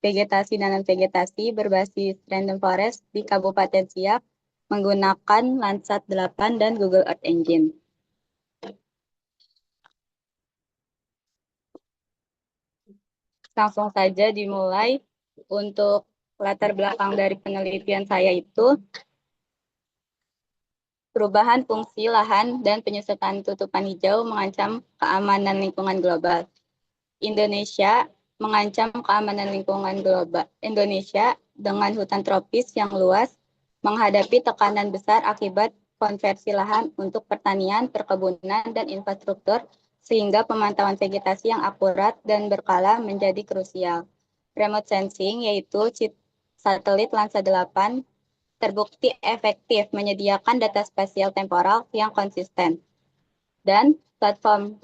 Speaker 6: vegetasi dan non-vegetasi berbasis random forest di Kabupaten Siak menggunakan Landsat 8 dan Google Earth Engine. Langsung saja dimulai. Untuk latar belakang dari penelitian saya itu perubahan fungsi lahan dan penyusutan tutupan hijau mengancam keamanan lingkungan global. Indonesia mengancam keamanan lingkungan global. Indonesia dengan hutan tropis yang luas menghadapi tekanan besar akibat konversi lahan untuk pertanian, perkebunan, dan infrastruktur sehingga pemantauan vegetasi yang akurat dan berkala menjadi krusial. Remote sensing yaitu satelit Landsat 8 terbukti efektif menyediakan data spasial temporal yang konsisten. Dan platform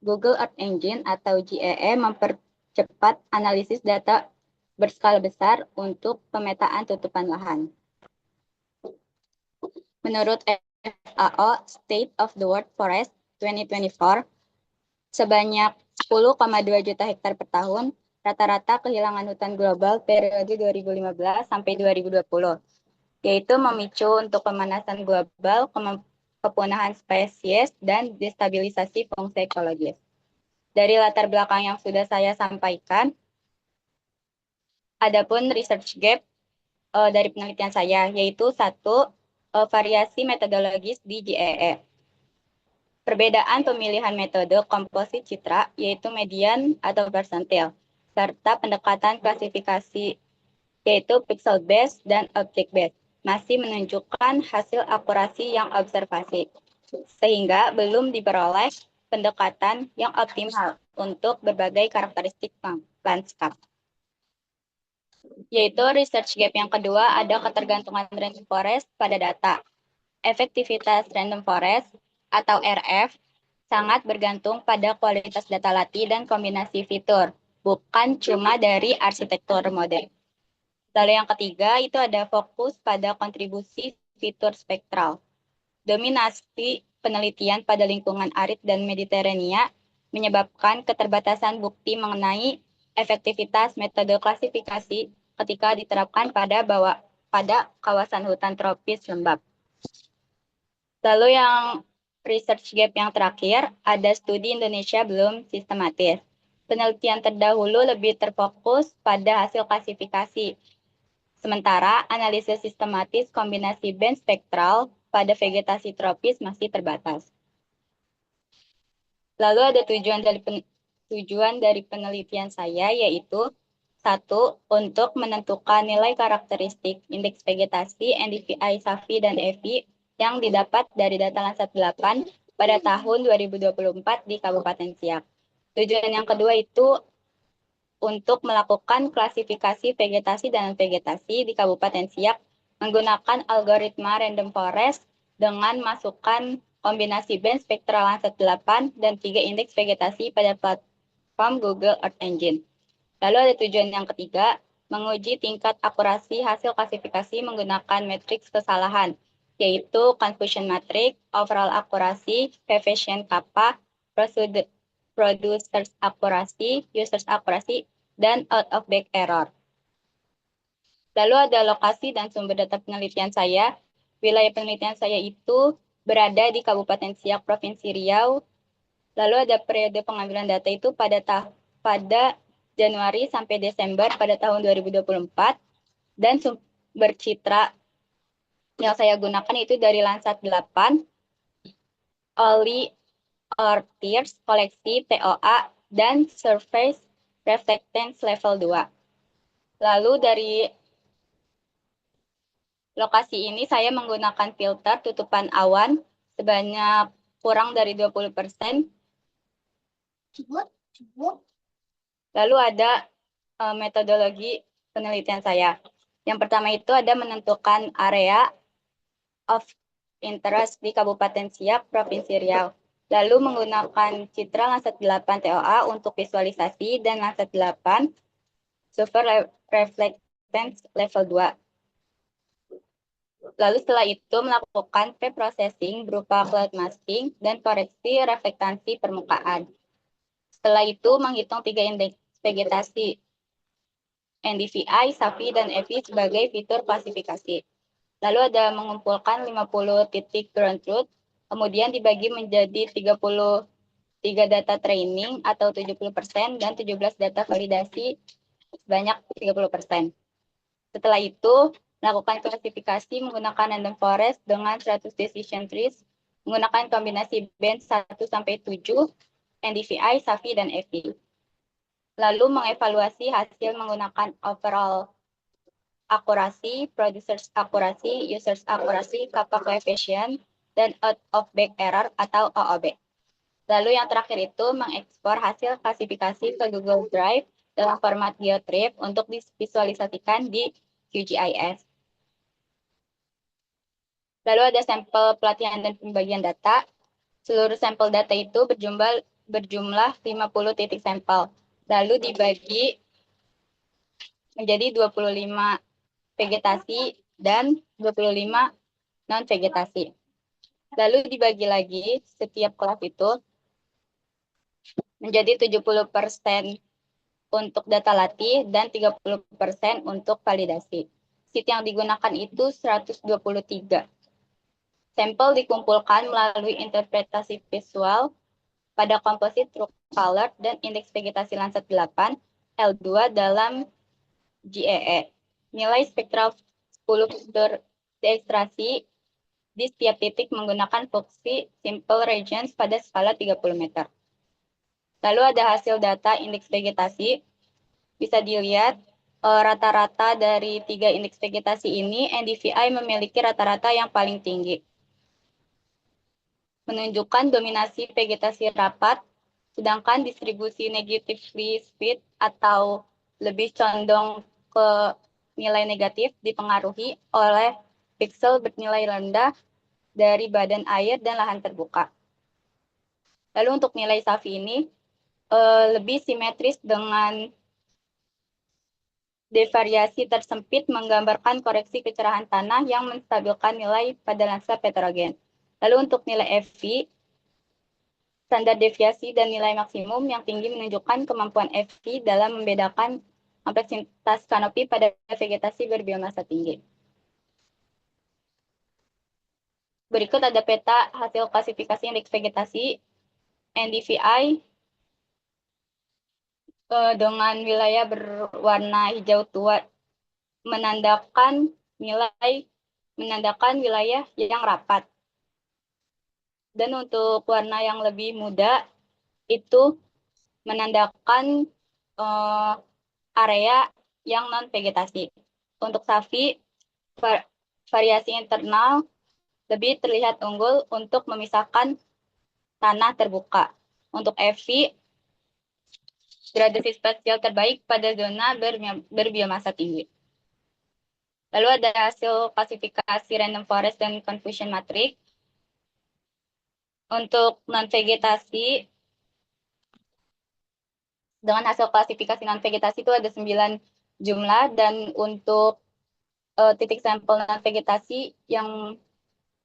Speaker 6: Google Earth Engine atau GEE mempercepat analisis data berskala besar untuk pemetaan tutupan lahan. Menurut FAO State of the World Forest 2024, sebanyak 10,2 juta hektar per tahun, rata-rata kehilangan hutan global periode 2015 sampai 2020, yaitu memicu untuk pemanasan global, kepunahan spesies, dan destabilisasi fungsi ekologis. Dari latar belakang yang sudah saya sampaikan, adapun research gap dari penelitian saya, yaitu satu, variasi metodologis di GEE. Perbedaan pemilihan metode komposit citra, yaitu median atau persentil, serta pendekatan klasifikasi, yaitu pixel based dan object based, masih menunjukkan hasil akurasi yang observasi, sehingga belum diperoleh pendekatan yang optimal untuk berbagai karakteristik landscape. Yaitu research gap yang kedua ada ketergantungan random forest pada data. Efektivitas random forest atau RF sangat bergantung pada kualitas data latih dan kombinasi fitur, bukan cuma dari arsitektur model. Lalu yang ketiga itu ada fokus pada kontribusi fitur spektral. Dominasi penelitian pada lingkungan arid dan Mediterania menyebabkan keterbatasan bukti mengenai efektivitas metode klasifikasi ketika diterapkan pada kawasan hutan tropis lembab. Lalu yang research gap yang terakhir, ada studi Indonesia belum sistematis. Penelitian terdahulu lebih terfokus pada hasil klasifikasi. Sementara analisis sistematis kombinasi band spektral pada vegetasi tropis masih terbatas. Lalu ada tujuan dari penelitian saya yaitu satu, untuk menentukan nilai karakteristik indeks vegetasi NDVI, SAFI, dan EVI yang didapat dari data Landsat 8 pada tahun 2024 di Kabupaten Siak. Tujuan yang kedua itu untuk melakukan klasifikasi vegetasi dan vegetasi di Kabupaten Siak menggunakan algoritma random forest dengan masukan kombinasi band spektral Landsat 8 dan 3 indeks vegetasi pada platform Google Earth Engine. Lalu ada tujuan yang ketiga, menguji tingkat akurasi hasil klasifikasi menggunakan matriks kesalahan, yaitu confusion matrix, overall akurasi, coefficient kappa, producers akurasi, users akurasi, dan out of bag error. Lalu ada lokasi dan sumber data penelitian saya. Wilayah penelitian saya itu berada di Kabupaten Siak, Provinsi Riau. Lalu ada periode pengambilan data itu pada Januari sampai Desember pada tahun 2024. Dan sumber citra yang saya gunakan itu dari Landsat 8, Oli Ortirs, koleksi TOA, dan Surface Reflectance level 2. Lalu dari lokasi ini saya menggunakan filter tutupan awan sebanyak kurang dari 20%. Lalu ada metodologi penelitian saya. Yang pertama itu ada menentukan area of interest di Kabupaten Siak, Provinsi Riau. Lalu menggunakan citra Landsat 8 TOA untuk visualisasi dan Landsat 8 Surface Reflectance level 2. Lalu setelah itu melakukan pre-processing berupa cloud masking dan koreksi reflektasi permukaan. Setelah itu menghitung 3 indeks vegetasi NDVI, SAFI, dan EVI sebagai fitur klasifikasi. Lalu ada mengumpulkan 50 titik ground truth, kemudian dibagi menjadi 33 data training atau 70% dan 17 data validasi sebanyak 30%. Setelah itu, melakukan klasifikasi menggunakan random forest dengan 100 decision trees, menggunakan kombinasi band 1-7, NDVI, SAFI, dan EVI. Lalu mengevaluasi hasil menggunakan overall akurasi, producers akurasi, users akurasi, kappa coefficient, dan out of bag error atau OOB. Lalu yang terakhir itu mengekspor hasil klasifikasi ke Google Drive dalam format GeoTrip untuk divisualisasikan di QGIS. Lalu ada sampel pelatihan dan pembagian data. Seluruh sampel data itu berjumlah 50 titik sampel. Lalu dibagi menjadi 25 vegetasi dan 25 non-vegetasi. Lalu dibagi lagi setiap kelas itu menjadi 70% untuk data latih dan 30% untuk validasi. Sheet yang digunakan itu 123. Sampel dikumpulkan melalui interpretasi visual pada komposit true color dan indeks vegetasi Landsat 8 L2 dalam GEE. Nilai spektral 10 fitur diekstraksi di setiap titik menggunakan fungsi simple regions pada skala 30 meter. Lalu ada hasil data indeks vegetasi. Bisa dilihat rata-rata dari 3 indeks vegetasi ini, NDVI memiliki rata-rata yang paling tinggi. Menunjukkan dominasi vegetasi rapat Sedangkan distribusi negatively split atau lebih condong ke nilai negatif dipengaruhi oleh piksel bernilai rendah dari badan air dan lahan terbuka. Lalu untuk nilai SAFI ini lebih simetris dengan devariasi tersempit menggambarkan koreksi kecerahan tanah yang menstabilkan nilai pada lensa heterogen. Lalu untuk nilai FV, standar deviasi dan nilai maksimum yang tinggi menunjukkan kemampuan FV dalam membedakan kompleksitas kanopi pada vegetasi berbiomasa tinggi. Berikut ada peta hasil klasifikasi indeks vegetasi NDVI dengan wilayah berwarna hijau tua menandakan wilayah yang rapat. Dan untuk warna yang lebih muda itu menandakan area yang non vegetasi. Untuk SAFI, variasi internal lebih terlihat unggul untuk memisahkan tanah terbuka. Untuk FV, gradasi spasial terbaik pada zona berbiomasa tinggi. Lalu ada hasil klasifikasi random forest dan confusion matrix. Untuk non-vegetasi, dengan hasil klasifikasi non-vegetasi itu ada 9 jumlah, dan untuk titik sampel non-vegetasi yang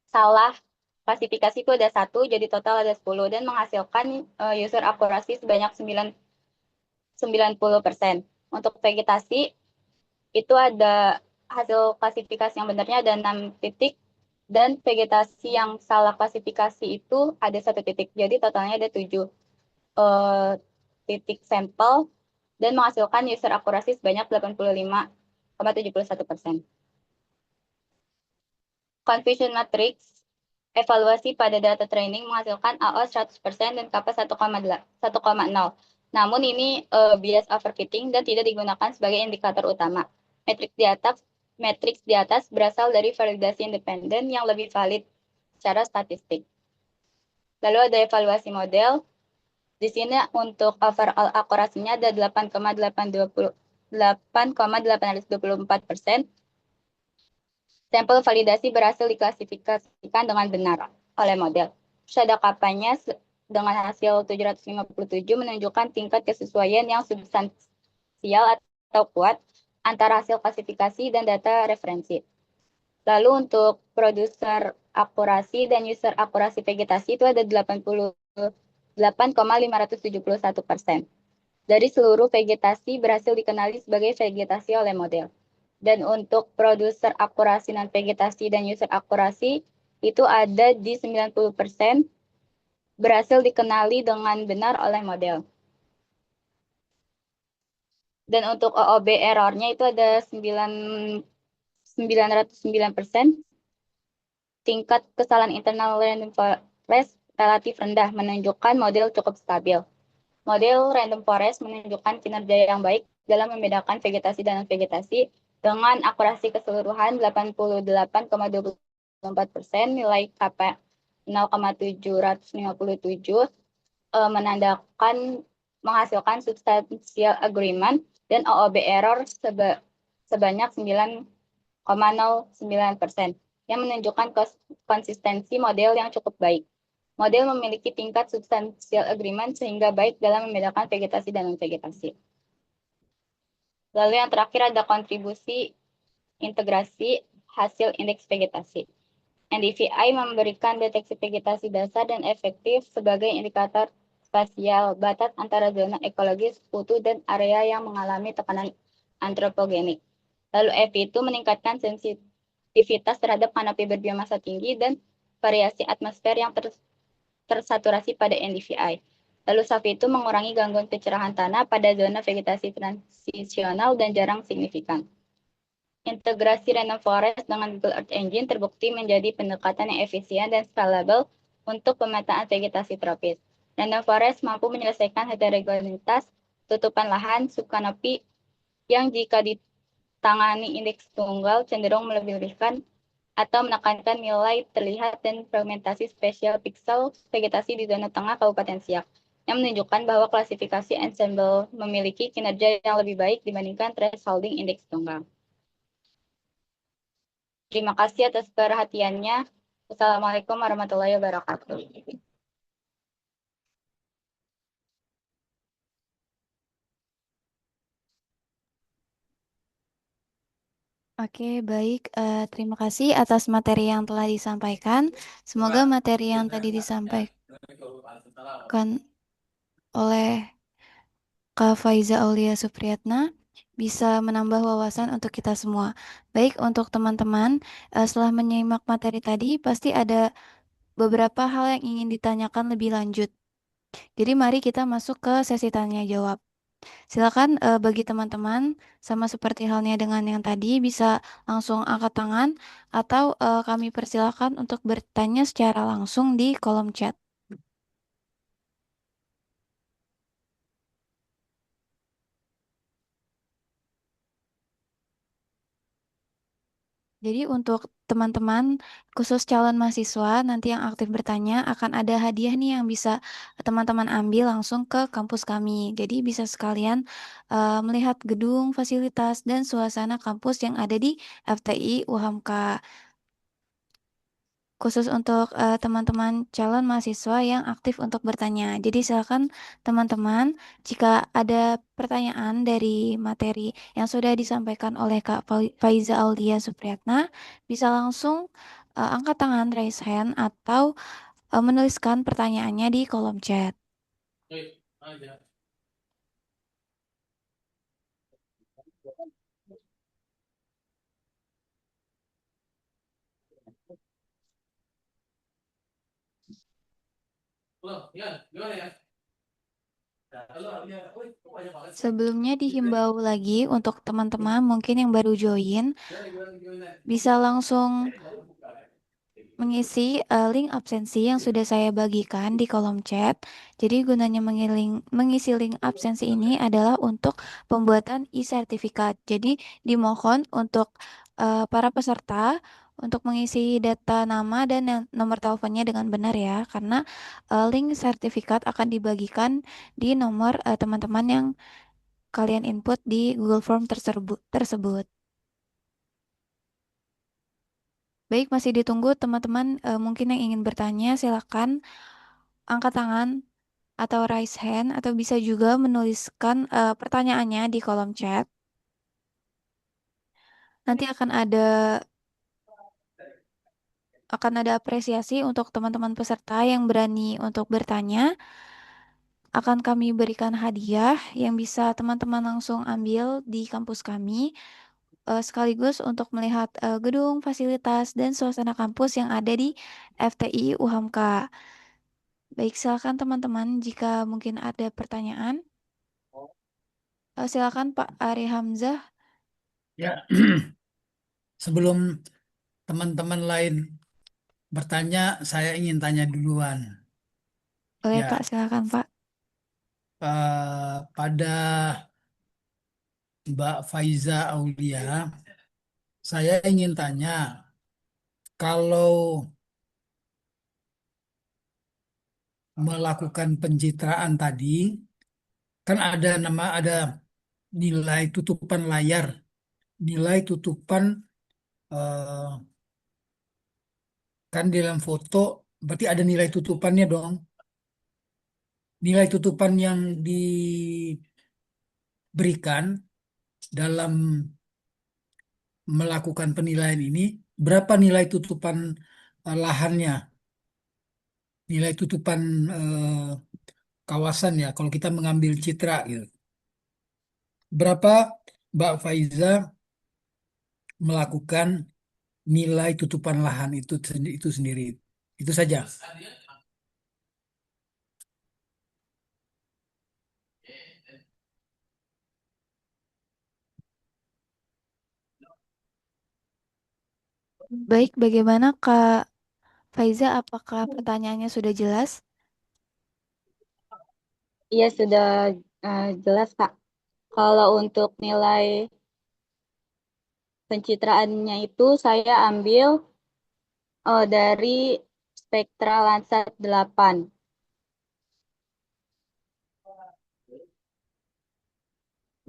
Speaker 6: salah klasifikasi itu ada 1, jadi total ada 10, dan menghasilkan user akurasi sebanyak 90%. Untuk vegetasi, itu ada hasil klasifikasi yang benarnya ada 6 titik, dan vegetasi yang salah klasifikasi itu ada 1 titik. Jadi totalnya ada 7 titik sampel, dan menghasilkan user akurasi sebanyak 85,71%. Confusion matrix evaluasi pada data training menghasilkan AO 100% dan kappa 1,0. Namun ini bias overfitting dan tidak digunakan sebagai indikator utama. Matriks di atas berasal dari validasi independen yang lebih valid secara statistik. Lalu ada evaluasi model. Di sini untuk overall akurasinya ada 8,824%. Sampel validasi berhasil diklasifikasikan dengan benar oleh model. Terus ada kapanya dengan hasil 757 menunjukkan tingkat kesesuaian yang substansial atau kuat antara hasil klasifikasi dan data referensi. Lalu untuk produser akurasi dan user akurasi vegetasi itu ada 88,571%. Dari seluruh vegetasi berhasil dikenali sebagai vegetasi oleh model. Dan untuk produser akurasi non-vegetasi dan user akurasi itu ada di 90%, berhasil dikenali dengan benar oleh model. Dan untuk OOB errornya itu ada 909%. Tingkat kesalahan internal random forest relatif rendah, menunjukkan model cukup stabil. Model random forest menunjukkan kinerja yang baik dalam membedakan vegetasi dan non-vegetasi dengan akurasi keseluruhan 88,24%, nilai KP 0,757 menandakan menghasilkan substansial agreement, dan OOB error sebanyak 9,09%, yang menunjukkan konsistensi model yang cukup baik. Model memiliki tingkat substansial agreement sehingga baik dalam membedakan vegetasi dan non-vegetasi. Lalu yang terakhir ada kontribusi integrasi hasil indeks vegetasi. NDVI memberikan deteksi vegetasi dasar dan efektif sebagai indikator spasial batas antara zona ekologis, sekutu, dan area yang mengalami tekanan antropogenik. Lalu FV itu meningkatkan sensitivitas terhadap kanopi berbiomasa tinggi dan variasi atmosfer yang tersaturasi pada NDVI. Lalu SAFI itu mengurangi gangguan kecerahan tanah pada zona vegetasi transisional dan jarang signifikan. Integrasi random forest dengan Google Earth Engine terbukti menjadi pendekatan yang efisien dan scalable untuk pemetaan vegetasi tropis. Random forest mampu menyelesaikan heterogenitas tutupan lahan subkanopi yang jika ditangani indeks tunggal cenderung melebih-lebihkan atau menekankan nilai terlihat dan fragmentasi spesial piksel vegetasi di zona tengah Kabupaten Siak. yang menunjukkan bahwa klasifikasi ensemble memiliki kinerja yang lebih baik dibandingkan thresholding indeks tunggal. Terima kasih atas perhatiannya. Wassalamualaikum warahmatullahi wabarakatuh.
Speaker 1: Oke, baik. Terima kasih atas materi yang telah disampaikan. Semoga materi yang tadi disampaikan oleh Kak Faiza Aulia Supriyatna bisa menambah wawasan untuk kita semua. Baik, untuk teman-teman, setelah menyimak materi tadi, pasti ada beberapa hal yang ingin ditanyakan lebih lanjut. Jadi mari kita masuk ke sesi tanya jawab. Silakan bagi teman-teman, sama seperti halnya dengan yang tadi, bisa langsung angkat tangan atau kami persilakan untuk bertanya secara langsung di kolom chat. Jadi untuk teman-teman, khusus calon mahasiswa, nanti yang aktif bertanya akan ada hadiah nih yang bisa teman-teman ambil langsung ke kampus kami. Jadi bisa sekalian melihat gedung, fasilitas, dan suasana kampus yang ada di FTI UHAMKA. Khusus untuk teman-teman calon mahasiswa yang aktif untuk bertanya. Jadi silakan teman-teman, jika ada pertanyaan dari materi yang sudah disampaikan oleh Kak Faiza Aulia Supriyatna, bisa langsung angkat tangan, raise hand, atau menuliskan pertanyaannya di kolom chat. Sebelumnya dihimbau lagi untuk teman-teman mungkin yang baru join, bisa langsung mengisi link absensi yang sudah saya bagikan di kolom chat. Jadi gunanya mengisi link absensi ini adalah untuk pembuatan e-sertifikat. Jadi dimohon untuk para peserta untuk mengisi data nama dan nomor teleponnya dengan benar ya, karena link sertifikat akan dibagikan di nomor teman-teman yang kalian input di Google Form tersebut. Baik, masih ditunggu teman-teman mungkin yang ingin bertanya, silakan angkat tangan atau raise hand atau bisa juga menuliskan pertanyaannya di kolom chat. Nanti akan ada apresiasi untuk teman-teman peserta yang berani untuk bertanya. Akan kami berikan hadiah yang bisa teman-teman langsung ambil di kampus kami, sekaligus untuk melihat gedung, fasilitas, dan suasana kampus yang ada di FTI UHAMKA. Baik, silakan teman-teman jika mungkin ada pertanyaan. Silakan Pak Ari Hamzah.
Speaker 3: Ya, sebelum teman-teman lain bertanya, saya ingin tanya duluan.
Speaker 1: Boleh
Speaker 3: Ya,
Speaker 1: Pak, silakan Pak.
Speaker 3: pada Mbak Faiza Aulia, saya ingin tanya, kalau melakukan pencitraan tadi, kan ada nilai tutupan layar, nilai tutupan eh, kan di dalam foto, berarti ada nilai tutupannya dong. Nilai tutupan yang diberikan dalam melakukan penilaian ini, berapa nilai tutupan lahannya, nilai tutupan kawasan ya, kalau kita mengambil citra gitu. Berapa Mbak Faiza melakukan nilai tutupan lahan itu sendiri? Itu saja.
Speaker 1: Baik, bagaimana Kak Faiza? Apakah pertanyaannya sudah jelas?
Speaker 6: Iya, sudah jelas, Kak. Kalau untuk nilai pencitraannya itu saya ambil dari spektra Landsat 8.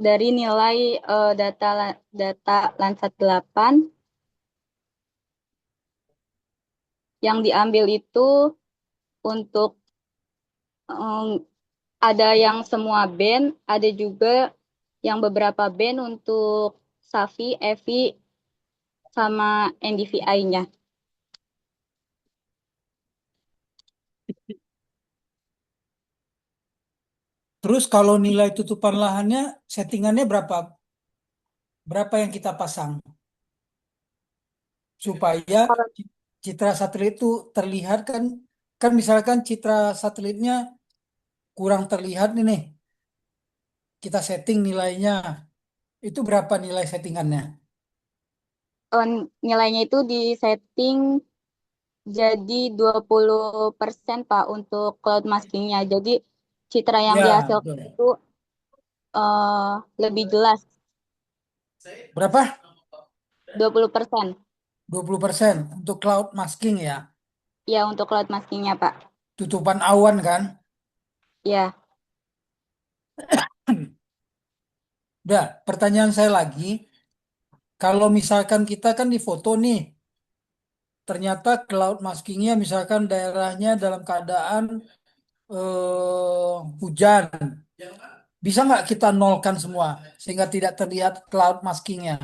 Speaker 6: dari nilai data Landsat 8 yang diambil itu untuk ada yang semua band, ada juga yang beberapa band untuk Safi, Evi, sama NDVI-nya.
Speaker 3: Terus kalau nilai tutupan lahannya settingannya berapa? Berapa yang kita pasang supaya citra satelit itu terlihat kan? Kan misalkan citra satelitnya kurang terlihat nih, kita setting nilainya. Itu berapa nilai settingannya?
Speaker 6: Nilainya itu disetting jadi 20% Pak untuk cloud masking-nya. Jadi citra yang
Speaker 3: Ya,
Speaker 6: dihasilkan
Speaker 3: betul.
Speaker 6: itu lebih jelas,
Speaker 3: Berapa?
Speaker 6: 20%.
Speaker 3: 20% untuk cloud masking ya.
Speaker 6: Ya, untuk cloud masking-nya Pak.
Speaker 3: Tutupan awan kan?
Speaker 6: Ya,
Speaker 3: Udah, pertanyaan saya lagi. Kalau misalkan kita kan di foto nih, ternyata cloud maskingnya misalkan daerahnya dalam keadaan hujan. Bisa nggak kita nolkan semua sehingga tidak terlihat cloud maskingnya?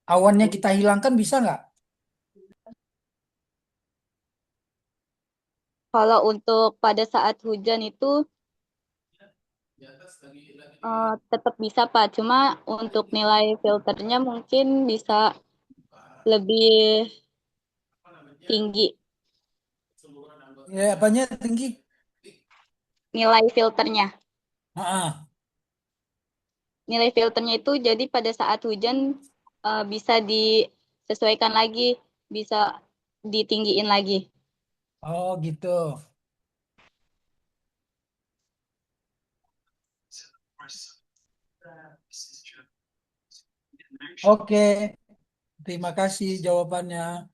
Speaker 3: Awannya kita hilangkan bisa nggak?
Speaker 6: kalau untuk pada saat hujan itu tetap bisa Pak. Cuma untuk nilai filternya mungkin bisa lebih tinggi.
Speaker 3: Ya, apanya tinggi?
Speaker 6: Nilai filternya.
Speaker 3: Ah,
Speaker 6: Nilai filternya itu jadi pada saat hujan bisa disesuaikan lagi, bisa ditinggiin lagi.
Speaker 3: oh gitu. Oke, terima kasih jawabannya.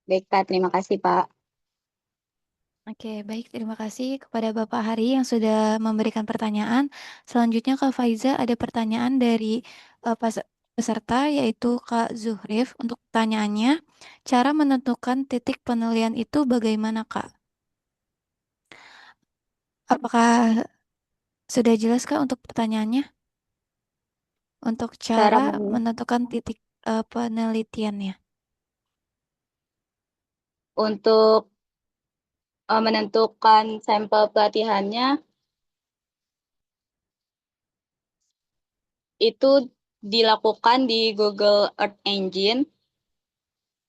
Speaker 6: Baik Pak, terima kasih Pak.
Speaker 1: Oke, baik. Terima kasih kepada Bapak Hari yang sudah memberikan pertanyaan. Selanjutnya Kak Faiza ada pertanyaan dari peserta yaitu Kak Zuhrif. Untuk pertanyaannya, cara menentukan titik penilaian itu bagaimana Kak? Apakah sudah jelas Kak untuk pertanyaannya? Untuk
Speaker 6: Cara
Speaker 1: cara menentukan titik penelitiannya.
Speaker 6: untuk menentukan sampel pelatihannya itu dilakukan di Google Earth Engine.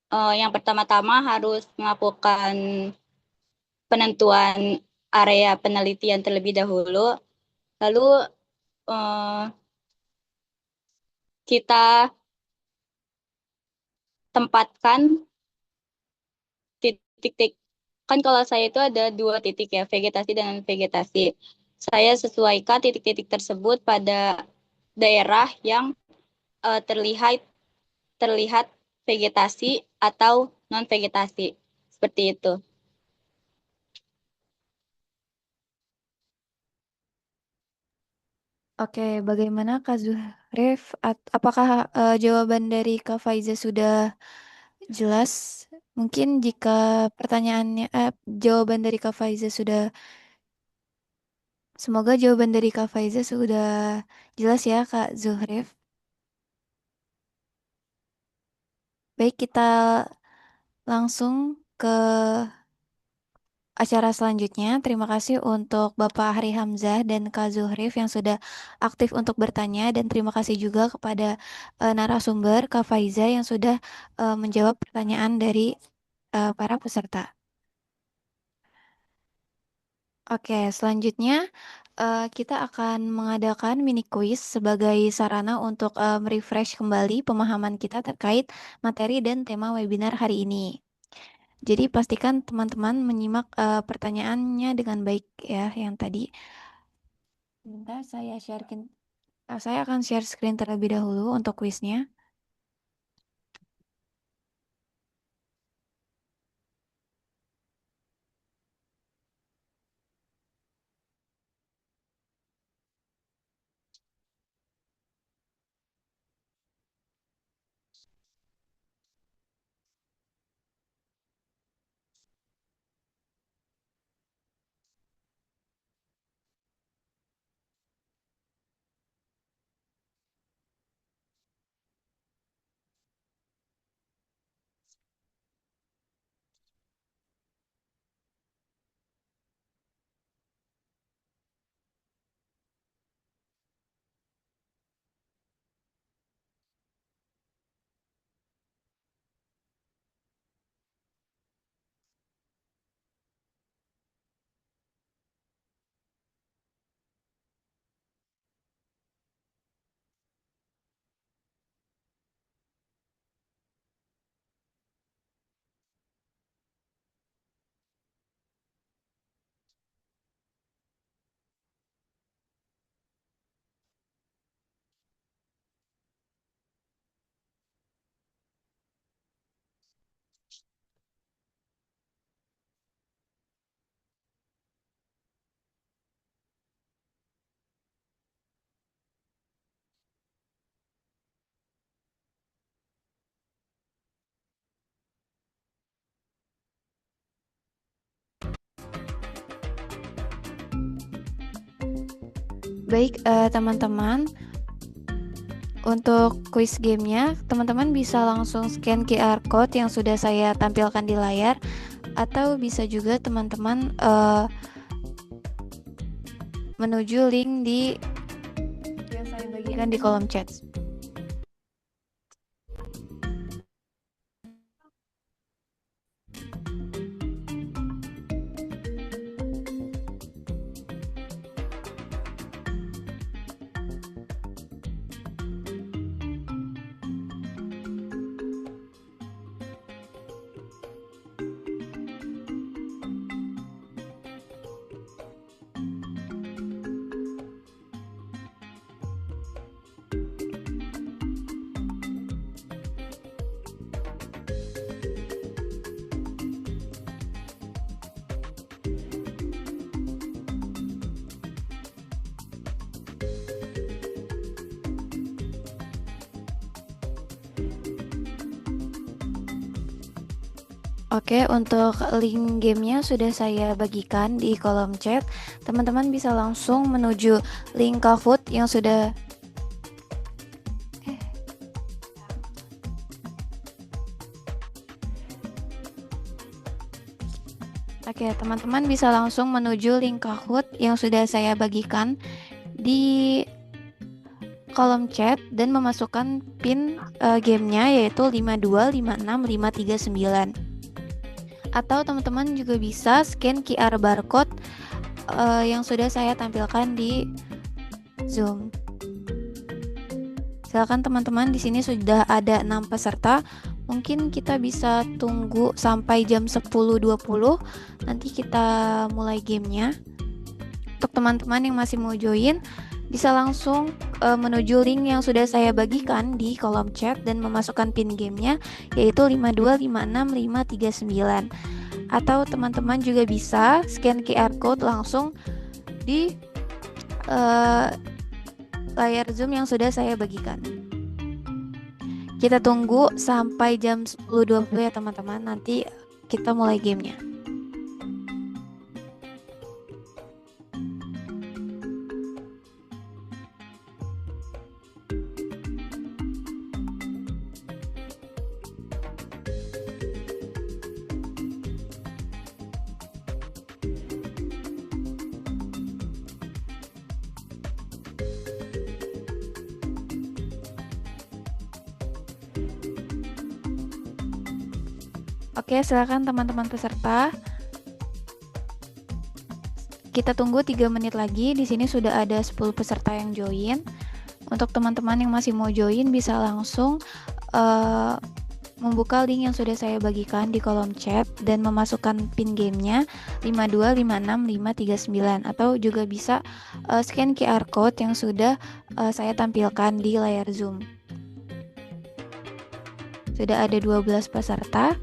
Speaker 6: Yang pertama-tama harus melakukan penentuan area penelitian terlebih dahulu. Lalu eh, kita tempatkan titik-titik. Kan kalau saya itu ada 2 titik ya, vegetasi dan vegetasi. Saya sesuaikan titik-titik tersebut pada daerah yang terlihat terlihat vegetasi atau non vegetasi. Seperti itu.
Speaker 1: Oke, bagaimana Kak Zuhrif? Apakah jawaban dari Kak Faiza sudah jelas? Mungkin jika pertanyaannya, jawaban dari Kak Faiza sudah, semoga jawaban dari Kak Faiza sudah jelas ya Kak Zuhrif. Baik, kita langsung ke acara selanjutnya. Terima kasih untuk Bapak Hari Hamzah dan Kak Zuhrif yang sudah aktif untuk bertanya dan terima kasih juga kepada narasumber Kak Faiza yang sudah menjawab pertanyaan dari para peserta. Oke, selanjutnya kita akan mengadakan mini quiz sebagai sarana untuk merefresh kembali pemahaman kita terkait materi dan tema webinar hari ini. Jadi pastikan teman-teman menyimak pertanyaannya dengan baik ya yang tadi. Bentar saya akan share screen terlebih dahulu untuk kuisnya. Baik, teman-teman, untuk quiz gamenya, teman-teman bisa langsung scan QR code yang sudah saya tampilkan di layar, atau bisa juga teman-teman menuju link yang saya bagikan di kolom chat. Oke, untuk link gamenya sudah saya bagikan di kolom chat. Teman-teman bisa langsung menuju link Kahoot yang sudah Oke, teman-teman bisa langsung menuju link Kahoot yang sudah saya bagikan di kolom chat dan memasukkan pin gamenya yaitu 5256539. Atau teman-teman juga bisa scan QR barcode yang sudah saya tampilkan di Zoom. Silakan teman-teman, di sini sudah ada 6 peserta. Mungkin kita bisa tunggu sampai jam 10.20. Nanti kita mulai gamenya. Untuk teman-teman yang masih mau join, bisa langsung menuju link yang sudah saya bagikan di kolom chat dan memasukkan pin gamenya yaitu 5256539. Atau teman-teman juga bisa scan QR code langsung di layar Zoom yang sudah saya bagikan. Kita tunggu sampai jam 10.20 ya teman-teman, nanti kita mulai gamenya. Oke, silakan teman-teman peserta. Kita tunggu 3 menit lagi. Di sini sudah ada 10 peserta yang join. Untuk teman-teman yang masih mau join bisa langsung membuka link yang sudah saya bagikan di kolom chat dan memasukkan pin gamenya 5256539 atau juga bisa scan QR code yang sudah saya tampilkan di layar Zoom. Sudah ada 12 peserta.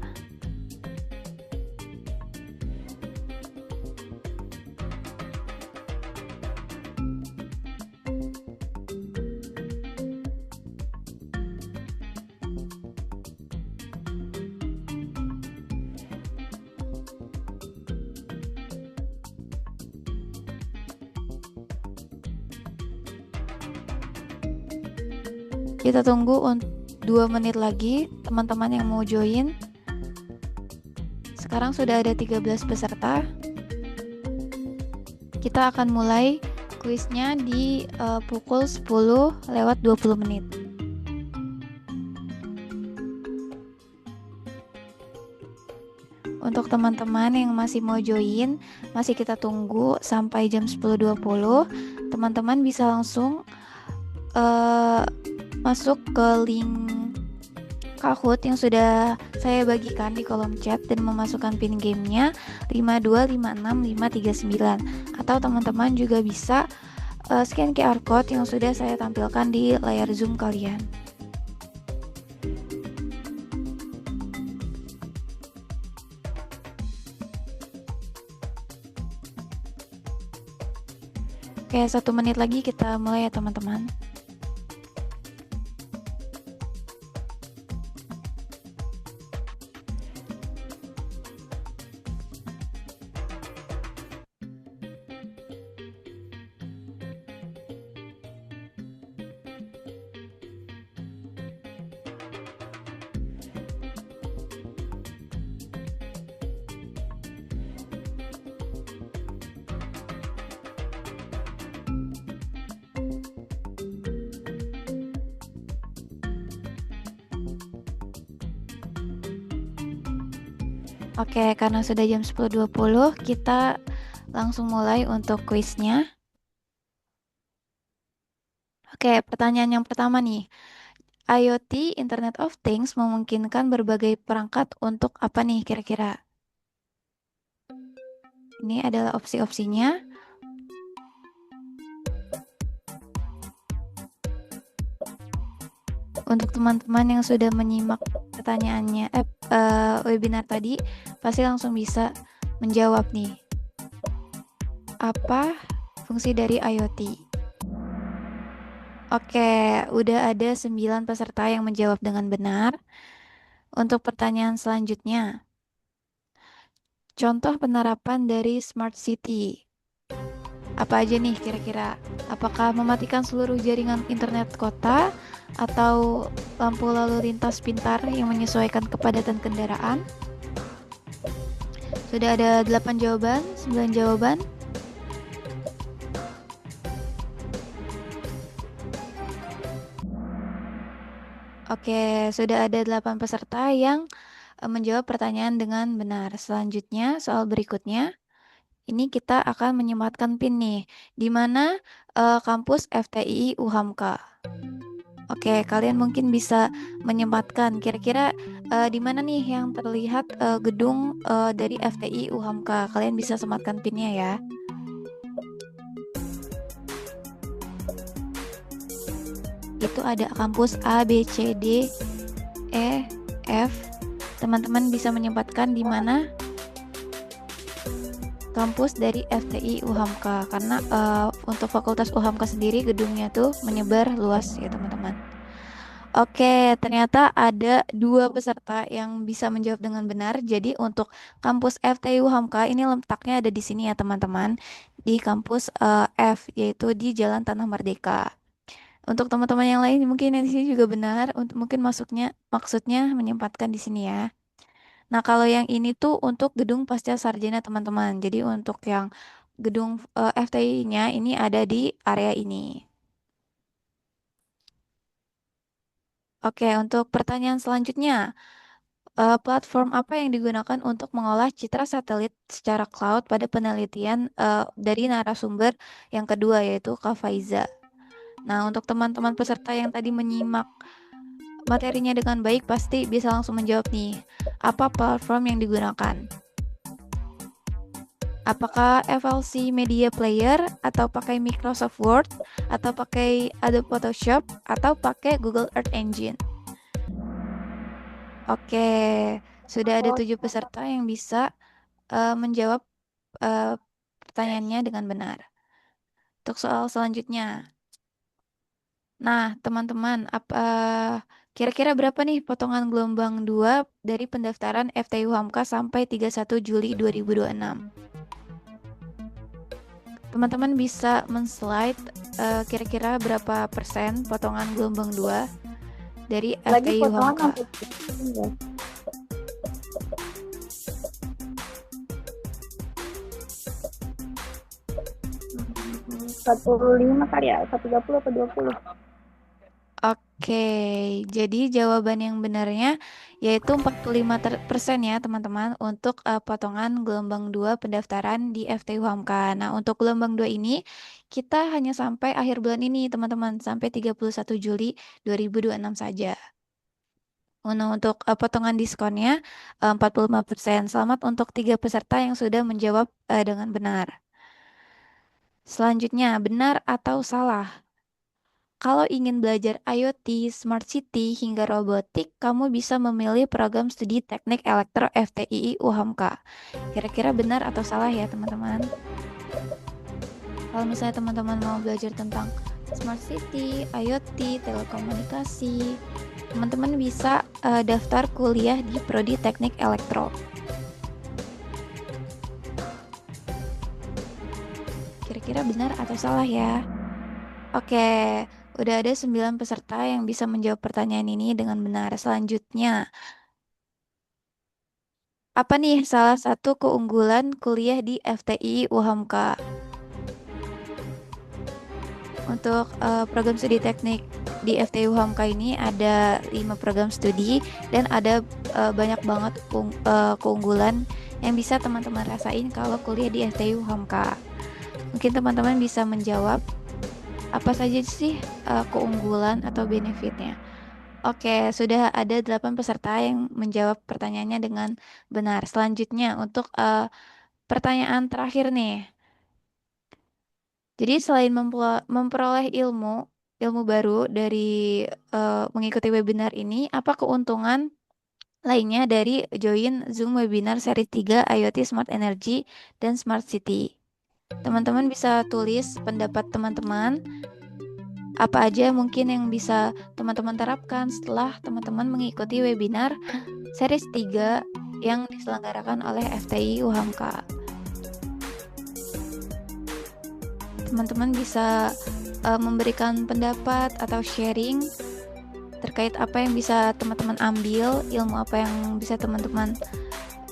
Speaker 1: Kita tunggu 2 menit lagi teman-teman yang mau join. Sekarang sudah ada 13 peserta. Kita akan mulai kuisnya di pukul 10:20 menit. Untuk teman-teman yang masih mau join, masih kita tunggu sampai jam 10.20. Teman-teman bisa langsung masuk ke link Kahoot yang sudah saya bagikan di kolom chat dan memasukkan pin gamenya 5256539. Atau teman-teman juga bisa scan QR code yang sudah saya tampilkan di layar Zoom kalian. Oke, 1 menit lagi kita mulai ya teman-teman. Oke, karena sudah jam 10.20, kita langsung mulai untuk kuisnya. Oke, pertanyaan yang pertama nih. IoT, Internet of Things, memungkinkan berbagai perangkat untuk apa nih kira-kira? Ini adalah opsi-opsinya. Untuk teman-teman yang sudah menyimak pertanyaannya, webinar tadi, pasti langsung bisa menjawab nih. Apa fungsi dari IoT? Oke, udah ada 9 peserta yang menjawab dengan benar. Untuk pertanyaan selanjutnya, contoh penerapan dari Smart City. Apa aja nih kira-kira? Apakah mematikan seluruh jaringan internet kota atau lampu lalu lintas pintar yang menyesuaikan kepadatan kendaraan? Sudah ada 8 jawaban, 9 jawaban. Oke, sudah ada 8 peserta yang menjawab pertanyaan dengan benar. Selanjutnya, soal berikutnya. Ini kita akan menyematkan PIN nih, di mana kampus FTII UHAMKA. Oke, kalian mungkin bisa menyematkan kira-kira di mana nih yang terlihat gedung dari FTI UHAMKA. Kalian bisa sematkan PIN-nya ya. Itu ada kampus A, B, C, D, E, F. Teman-teman bisa menyempatkan di mana kampus dari FTI UHAMKA, karena untuk fakultas UHAMKA sendiri gedungnya tuh menyebar luas ya teman-teman. Oke, ternyata ada 2 peserta yang bisa menjawab dengan benar. Jadi untuk kampus FTI UHAMKA ini letaknya ada di sini ya teman-teman, di kampus F, yaitu di Jalan Tanah Merdeka. Untuk teman-teman yang lain mungkin yang di sini juga benar, untuk mungkin maksudnya menyempatkan di sini ya. Nah, kalau yang ini tuh untuk gedung pasca sarjana teman-teman. Jadi untuk yang gedung FTI-nya ini ada di area ini. Oke, untuk pertanyaan selanjutnya, platform apa yang digunakan untuk mengolah citra satelit secara cloud pada penelitian dari narasumber yang kedua yaitu Kak Faiza. Nah, untuk teman-teman peserta yang tadi menyimak materinya dengan baik pasti bisa langsung menjawab nih. Apa platform yang digunakan? Apakah FLC Media Player atau pakai Microsoft Word atau pakai Adobe Photoshop atau pakai Google Earth Engine? Oke, sudah ada 7 peserta yang bisa menjawab pertanyaannya dengan benar. Untuk soal selanjutnya. Nah, teman-teman, kira-kira berapa nih potongan gelombang 2 dari pendaftaran FTI UHAMKA sampai 31 Juli 2026? Teman-teman bisa men-slide kira-kira berapa persen potongan gelombang 2 dari
Speaker 6: Lagi
Speaker 1: FTI
Speaker 6: potongan
Speaker 1: UHAMKA.
Speaker 6: sampai 45 kali ya, 130 atau 20.
Speaker 1: Oke, jadi jawaban yang benarnya yaitu 45% ya teman-teman untuk potongan gelombang 2 pendaftaran di FTI UHAMKA. Nah, untuk gelombang 2 ini kita hanya sampai akhir bulan ini teman-teman, sampai 31 Juli 2026 saja. Nah, untuk potongan diskonnya 45%. Selamat untuk 3 peserta yang sudah menjawab dengan benar. Selanjutnya, benar atau salah? Kalau ingin belajar IoT, Smart City, hingga robotik, kamu bisa memilih program studi Teknik Elektro FTII UHAMKA. Kira-kira benar atau salah ya teman-teman? Kalau misalnya teman-teman mau belajar tentang Smart City, IoT, telekomunikasi, teman-teman bisa daftar kuliah di Prodi Teknik Elektro. Kira-kira benar atau salah ya? Oke, udah ada 9 peserta yang bisa menjawab pertanyaan ini dengan benar. Selanjutnya, apa nih salah satu keunggulan kuliah di FTI UHAMKA? Untuk program studi teknik di FTI UHAMKA ini ada 5 program studi dan ada banyak banget keunggulan yang bisa teman-teman rasain kalau kuliah di FTI UHAMKA. Mungkin teman-teman bisa menjawab apa saja sih keunggulan atau benefitnya. Oke, sudah ada 8 peserta yang menjawab pertanyaannya dengan benar. Selanjutnya untuk pertanyaan terakhir nih. Jadi selain memperoleh ilmu baru dari mengikuti webinar ini, apa keuntungan lainnya dari join Zoom webinar seri 3 IoT Smart Energy dan Smart City? Teman-teman bisa tulis pendapat teman-teman, apa aja mungkin yang bisa teman-teman terapkan setelah teman-teman mengikuti webinar seri 3 yang diselenggarakan oleh FTI UHAMKA. Teman-teman bisa memberikan pendapat atau sharing terkait apa yang bisa teman-teman ambil, ilmu apa yang bisa teman-teman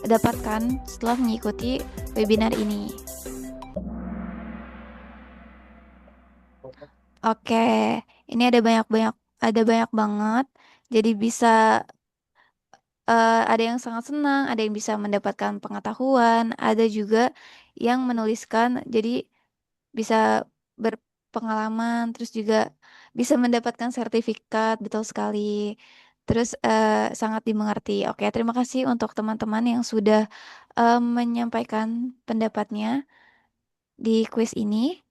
Speaker 1: dapatkan setelah mengikuti webinar ini. Oke, ini ada banyak banget. Jadi bisa ada yang sangat senang, ada yang bisa mendapatkan pengetahuan, ada juga yang menuliskan jadi bisa berpengalaman, terus juga bisa mendapatkan sertifikat, betul sekali. Terus sangat dimengerti. Oke, terima kasih untuk teman-teman yang sudah menyampaikan pendapatnya di quiz ini.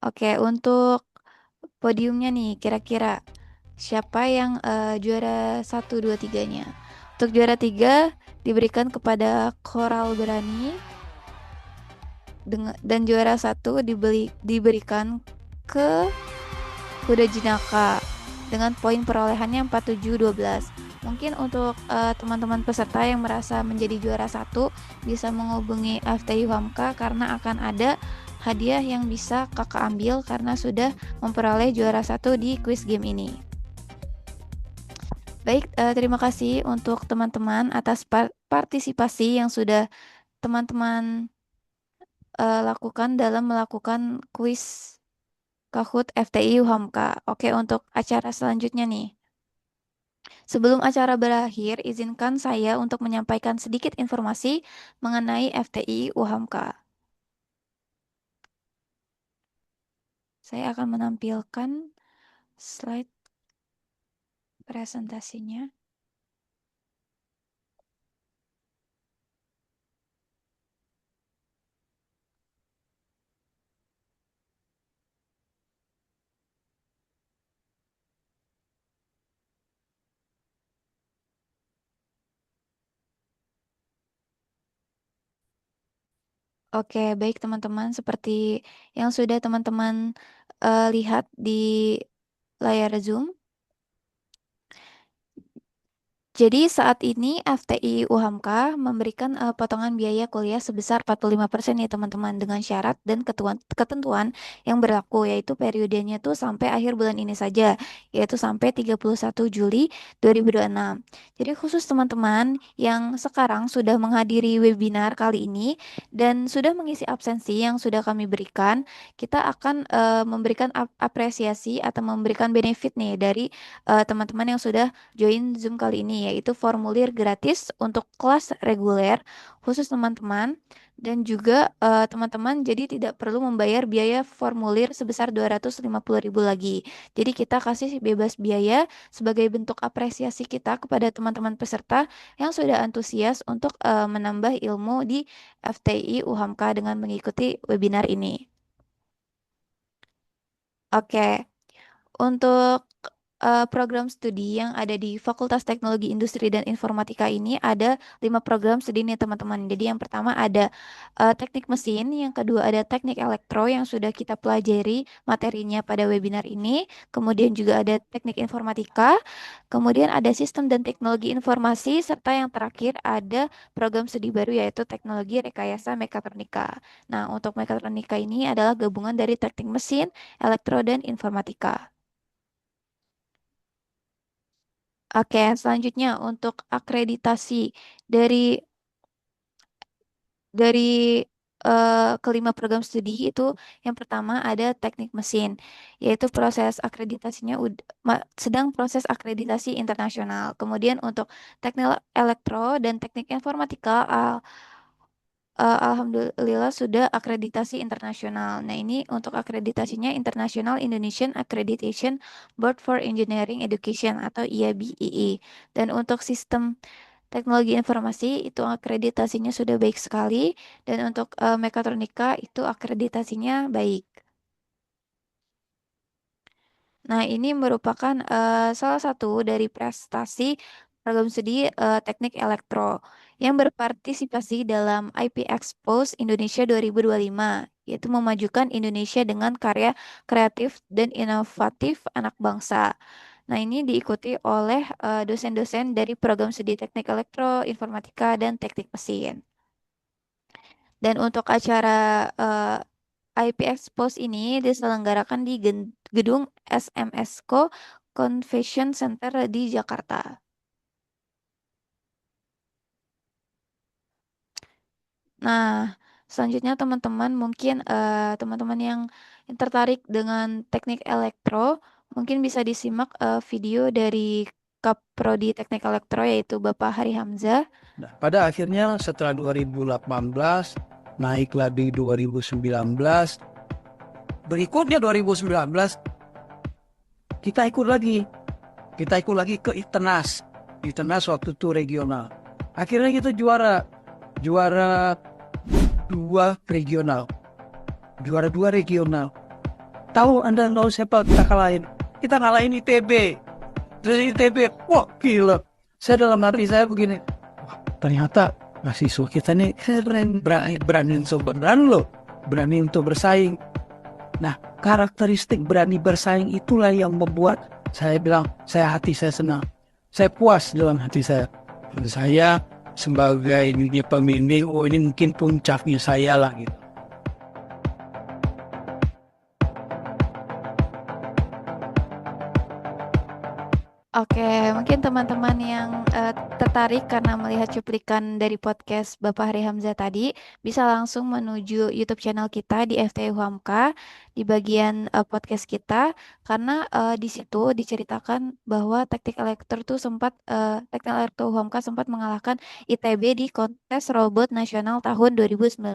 Speaker 1: Oke, untuk podiumnya nih, kira-kira siapa yang juara 1, 2, 3-nya? Untuk juara 3 diberikan kepada Koral Berani dan juara 1 diberikan ke Kuda Jinaka dengan poin perolehannya 47-12. Mungkin untuk teman-teman peserta yang merasa menjadi juara 1 bisa menghubungi FTI UHAMKA karena akan ada hadiah yang bisa kakak ambil karena sudah memperoleh juara 1 di quiz game ini. Baik, terima kasih untuk teman-teman atas partisipasi yang sudah teman-teman lakukan dalam melakukan quiz Kahoot FTI UHAMKA. Oke, untuk acara selanjutnya nih. Sebelum acara berakhir, izinkan saya untuk menyampaikan sedikit informasi mengenai FTI UHAMKA. Saya akan menampilkan slide presentasinya. Oke, baik teman-teman, seperti yang sudah teman-teman lihat di layar Zoom. Jadi saat ini FTI UHAMKA memberikan potongan biaya kuliah sebesar 45% ya teman-teman dengan syarat dan ketentuan yang berlaku yaitu periodenya tuh sampai akhir bulan ini saja yaitu sampai 31 Juli 2026. Jadi khusus teman-teman yang sekarang sudah menghadiri webinar kali ini dan sudah mengisi absensi yang sudah kami berikan, kita akan memberikan apresiasi atau memberikan benefit nih dari teman-teman yang sudah join Zoom kali ini yaitu formulir gratis untuk kelas reguler khusus teman-teman dan juga teman-teman jadi tidak perlu membayar biaya formulir sebesar 250.000 lagi. Jadi kita kasih bebas biaya sebagai bentuk apresiasi kita kepada teman-teman peserta yang sudah antusias untuk menambah ilmu di FTI UHAMKA dengan mengikuti webinar ini. Oke. Untuk program studi yang ada di Fakultas Teknologi Industri dan Informatika ini ada 5 program studi nih teman-teman. Jadi yang pertama ada teknik mesin, yang kedua ada teknik elektro yang sudah kita pelajari materinya pada webinar ini. Kemudian juga ada teknik informatika, kemudian ada sistem dan teknologi informasi, serta yang terakhir ada program studi baru yaitu teknologi rekayasa mekatronika. Nah, untuk mekatronika ini adalah gabungan dari teknik mesin, elektro, dan informatika. Oke, selanjutnya untuk akreditasi dari dari kelima program studi itu yang pertama ada teknik mesin, yaitu proses akreditasinya sedang proses akreditasi internasional. Kemudian untuk teknik elektro dan teknik informatika, alhamdulillah sudah akreditasi internasional. Nah, ini untuk akreditasinya International Indonesian Accreditation Board for Engineering Education atau IABII. Dan untuk sistem teknologi informasi itu akreditasinya sudah baik sekali, dan untuk mekatronika itu akreditasinya baik. Nah, ini merupakan salah satu dari prestasi program studi teknik elektro yang berpartisipasi dalam IP Expos Indonesia 2025, yaitu memajukan Indonesia dengan karya kreatif dan inovatif anak bangsa. Nah, ini diikuti oleh dosen-dosen dari program studi teknik elektro, informatika, dan teknik mesin. Dan untuk acara IP Expos ini diselenggarakan di gedung SMSco Convention Center di Jakarta. Nah, selanjutnya teman-teman mungkin teman-teman yang tertarik dengan teknik elektro mungkin bisa disimak video dari Kaprodi Teknik Elektro yaitu Bapak Hari Hamzah.
Speaker 7: Nah, pada akhirnya setelah 2018 naiklah di 2019, berikutnya 2019 kita ikut lagi ke Itenas waktu itu regional. Akhirnya kita juara dua regional. Tahu Anda tahu siapa kita kalahin? Kita ngalahin ITB. Terus ITB, wah gila. Saya dalam hati saya begini, wah, ternyata mahasiswa kita nih berani untuk bersaing. Nah, karakteristik berani bersaing itulah yang membuat saya bilang, hati saya senang. Saya puas dalam hati saya. Dan saya sebagai pembimbing, ini mungkin puncaknya saya lah gitu.
Speaker 1: Oke, mungkin teman-teman yang tertarik karena melihat cuplikan dari podcast Bapak Hari Hamzah tadi, bisa langsung menuju YouTube channel kita di FTI Huamka di bagian podcast kita, karena di situ diceritakan bahwa teknik elektro tuh teknik elektro Huamka sempat mengalahkan ITB di kontes robot nasional tahun 2019.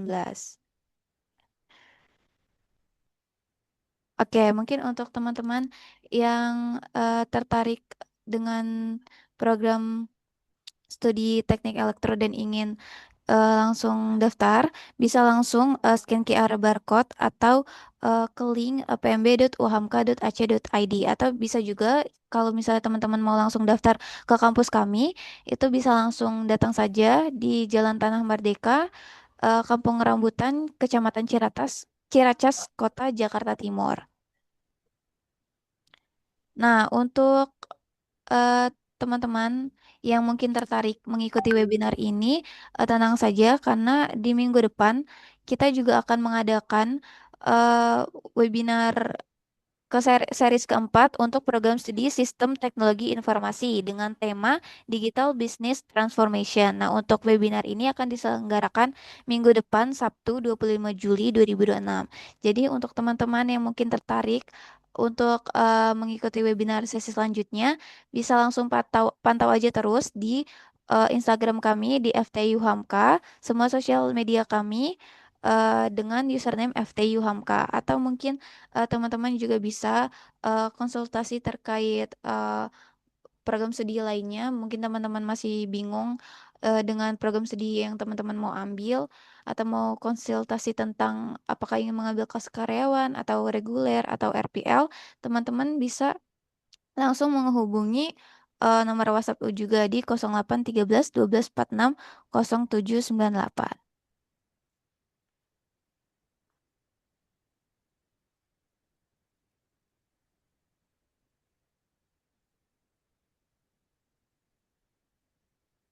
Speaker 1: Oke, mungkin untuk teman-teman yang tertarik dengan program studi teknik elektro dan ingin langsung daftar, bisa langsung scan QR barcode atau ke link pmb.uhamka.ac.id, atau bisa juga kalau misalnya teman-teman mau langsung daftar ke kampus kami, itu bisa langsung datang saja di Jalan Tanah Merdeka, Kampung Rambutan, Kecamatan Ciracas, Kota Jakarta Timur. Nah, untuk eh, teman-teman yang mungkin tertarik mengikuti webinar ini, tenang saja karena di minggu depan kita juga akan mengadakan eh, webinar ke series keempat untuk program studi Sistem Teknologi Informasi dengan tema Digital Business Transformation. Nah, untuk webinar ini akan diselenggarakan minggu depan Sabtu 25 Juli 2026. Jadi untuk teman-teman yang mungkin tertarik untuk mengikuti webinar sesi selanjutnya, bisa langsung pantau aja terus di Instagram kami di FTI Hamka, semua sosial media kami dengan username FTI Hamka, atau mungkin teman-teman juga bisa konsultasi terkait program studi lainnya. Mungkin teman-teman masih bingung dengan program studi yang teman-teman mau ambil, atau mau konsultasi tentang apakah ingin mengambil kelas karyawan atau reguler atau RPL, teman-teman bisa langsung menghubungi nomor WhatsApp juga di 0813 12 46 0798.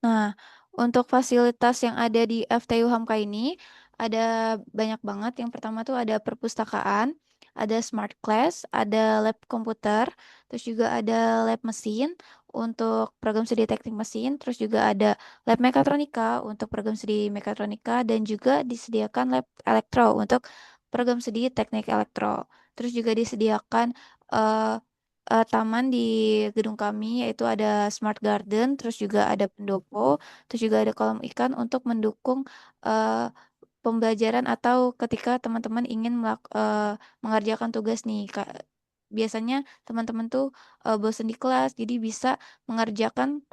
Speaker 1: Nah, untuk fasilitas yang ada di FTU Hamka ini ada banyak banget. Yang pertama tuh ada perpustakaan, ada smart class, ada lab komputer, terus juga ada lab mesin untuk program studi teknik mesin, terus juga ada lab mekatronika untuk program studi mekatronika, dan juga disediakan lab elektro untuk program studi teknik elektro. Terus juga disediakan eh, taman di gedung kami, yaitu ada smart garden, terus juga ada pendopo, terus juga ada kolam ikan untuk mendukung eh, pembelajaran atau ketika teman-teman ingin mengerjakan tugas nih, Kak. Biasanya teman-teman tuh bosen di kelas, jadi bisa mengerjakan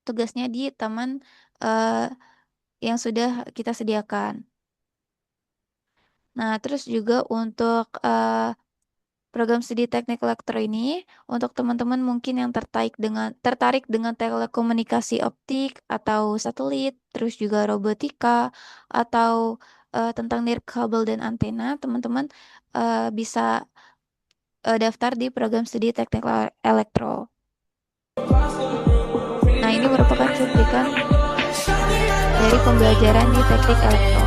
Speaker 1: tugasnya di taman eh, yang sudah kita sediakan. Nah, terus juga untuk program studi teknik elektro ini untuk teman-teman mungkin yang tertarik dengan telekomunikasi optik atau satelit, terus juga robotika atau tentang nirkabel dan antena, teman-teman bisa daftar di program studi teknik elektro. Nah, ini merupakan cuplikan dari pembelajaran di teknik elektro.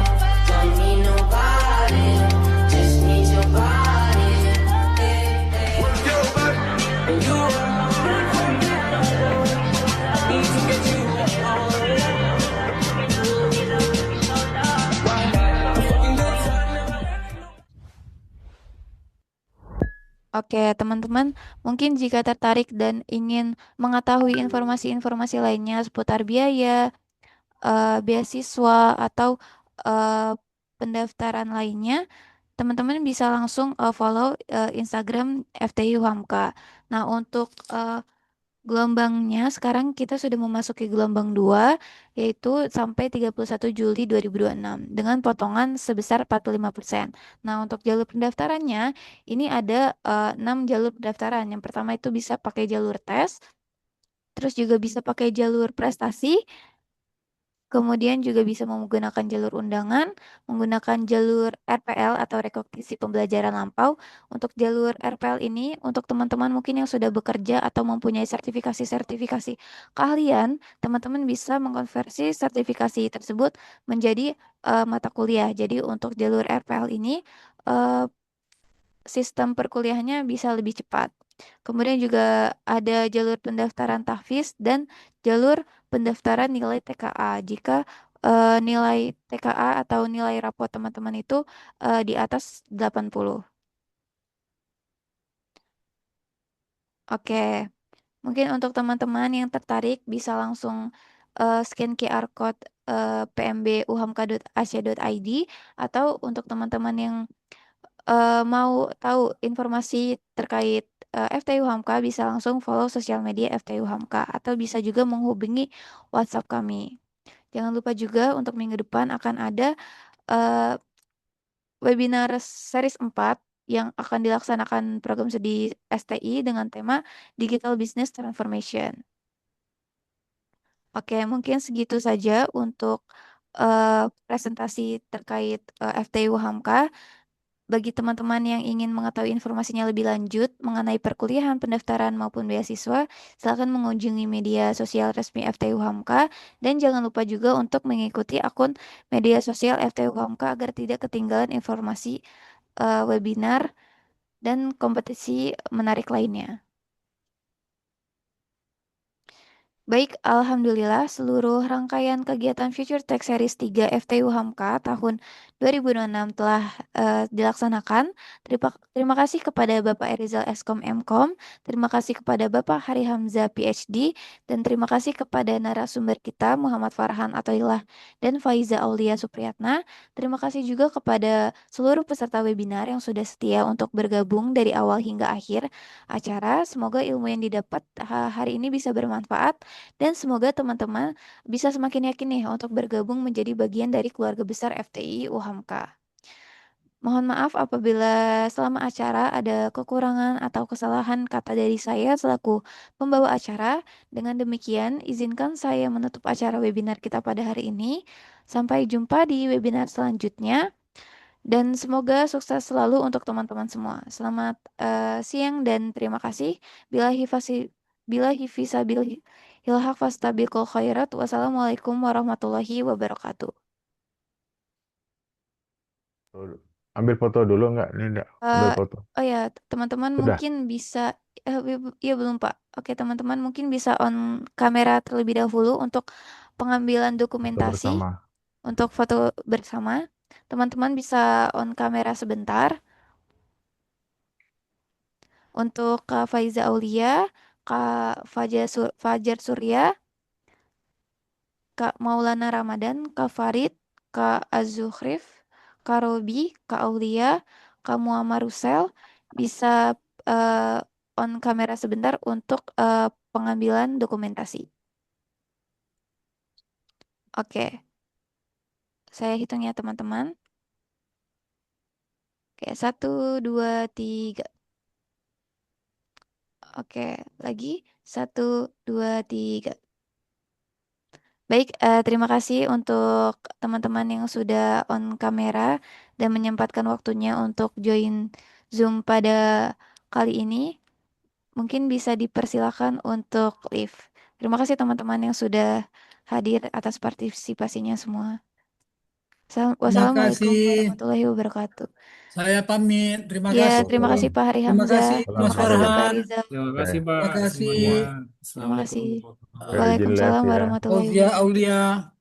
Speaker 1: Oke, teman-teman, mungkin jika tertarik dan ingin mengetahui informasi-informasi lainnya seputar biaya, beasiswa, atau eh, pendaftaran lainnya, teman-teman bisa langsung follow Instagram FTI Uhamka. Nah, untuk gelombangnya sekarang kita sudah memasuki gelombang 2, yaitu sampai 31 Juli 2026 dengan potongan sebesar 45%. Nah, untuk jalur pendaftarannya ini ada 6 jalur pendaftaran. Yang pertama itu bisa pakai jalur tes, terus juga bisa pakai jalur prestasi, kemudian juga bisa menggunakan jalur undangan, menggunakan jalur RPL atau rekognisi pembelajaran lampau. Untuk jalur RPL ini, untuk teman-teman mungkin yang sudah bekerja atau mempunyai sertifikasi-sertifikasi keahlian, teman-teman bisa mengkonversi sertifikasi tersebut menjadi mata kuliah. Jadi untuk jalur RPL ini, eh, sistem perkuliahannya bisa lebih cepat. Kemudian juga ada jalur pendaftaran tahfiz dan jalur pendaftaran nilai TKA. Jika nilai TKA atau nilai rapot teman-teman itu di atas 80. Oke, mungkin untuk teman-teman yang tertarik bisa langsung scan QR code pmbuhamka.ac.id, atau untuk teman-teman yang mau tahu informasi terkait FTI Hamka bisa langsung follow sosial media FTI Hamka atau bisa juga menghubungi WhatsApp kami. Jangan lupa juga untuk minggu depan akan ada eh, webinar series 4 yang akan dilaksanakan program studi STI dengan tema Digital Business Transformation. Oke, mungkin segitu saja untuk presentasi terkait FTI Hamka. Bagi teman-teman yang ingin mengetahui informasinya lebih lanjut mengenai perkuliahan, pendaftaran maupun beasiswa, silakan mengunjungi media sosial resmi FTU Hamka, dan jangan lupa juga untuk mengikuti akun media sosial FTU Hamka agar tidak ketinggalan informasi webinar dan kompetisi menarik lainnya. Baik, alhamdulillah seluruh rangkaian kegiatan Future Tech Series 3 FTU Hamka tahun 2026 telah dilaksanakan. Terima kasih kepada Bapak Erizal Eskom Mkom, terima kasih kepada Bapak Hari Hamzah PhD, dan terima kasih kepada narasumber kita Muhammad Farhan Athaillah dan Faiza Aulia Supriyatna. Terima kasih juga kepada seluruh peserta webinar yang sudah setia untuk bergabung dari awal hingga akhir acara. Semoga ilmu yang didapat hari ini bisa bermanfaat dan semoga teman-teman bisa semakin yakin nih untuk bergabung menjadi bagian dari keluarga besar FTI UHAMKA. Mohon maaf apabila selama acara ada kekurangan atau kesalahan kata dari saya selaku pembawa acara. Dengan demikian, izinkan saya menutup acara webinar kita pada hari ini. Sampai jumpa di webinar selanjutnya. Dan semoga sukses selalu untuk teman-teman semua. Selamat siang dan terima kasih. Bila hifisabil hilhaq fastabiqul khairat. Wassalamualaikum warahmatullahi wabarakatuh.
Speaker 2: ambil foto dulu nggak? Ini enggak, ambil
Speaker 1: Eh,
Speaker 2: foto.
Speaker 1: oh ya, teman-teman
Speaker 2: Sudah,
Speaker 1: mungkin bisa, ya belum Pak. Oke, teman-teman mungkin bisa on kamera terlebih dahulu untuk pengambilan
Speaker 2: foto
Speaker 1: dokumentasi,
Speaker 2: bersama.
Speaker 1: untuk foto bersama. Teman-teman bisa on kamera sebentar. Untuk Kak Faiza Aulia, Kak Fajar Surya, Kak Maulana Ramadan, Kak Farid, Kak Azukhrif, Kak Robi, Kak Aulia, Kak Muammar Rusel bisa eh, on kamera sebentar untuk pengambilan dokumentasi. Oke, saya hitung ya teman-teman. Oke, 1, 2, 3. Oke, lagi 1, 2, 3. Baik, terima kasih untuk teman-teman yang sudah on kamera dan menyempatkan waktunya untuk join Zoom pada kali ini. Mungkin bisa dipersilakan untuk live. Terima kasih teman-teman yang sudah hadir atas partisipasinya semua.
Speaker 3: Terima
Speaker 1: Wassalamualaikum
Speaker 3: kasih.
Speaker 1: warahmatullahi wabarakatuh.
Speaker 3: Saya pamit. Terima
Speaker 1: Ya,
Speaker 3: kasih.
Speaker 1: terima kasih Pak Hari
Speaker 3: Terima
Speaker 1: Hamzah.
Speaker 3: kasih
Speaker 1: Terima
Speaker 3: Mas
Speaker 1: kasih
Speaker 2: Assalamualaikum.
Speaker 1: Bapak
Speaker 3: Farhan.
Speaker 1: Rizal.
Speaker 4: Terima
Speaker 2: Oke,
Speaker 4: kasih Pak
Speaker 3: Terima kasih
Speaker 4: semuanya.
Speaker 1: Terima kasih.
Speaker 4: Assalamualaikum warahmatullahi wabarakatuh.
Speaker 2: ya izin live
Speaker 1: Waalaikumsalam
Speaker 2: ya.
Speaker 1: warahmatullahi
Speaker 3: Fauzia
Speaker 1: wabarakatuh.
Speaker 3: Aulia.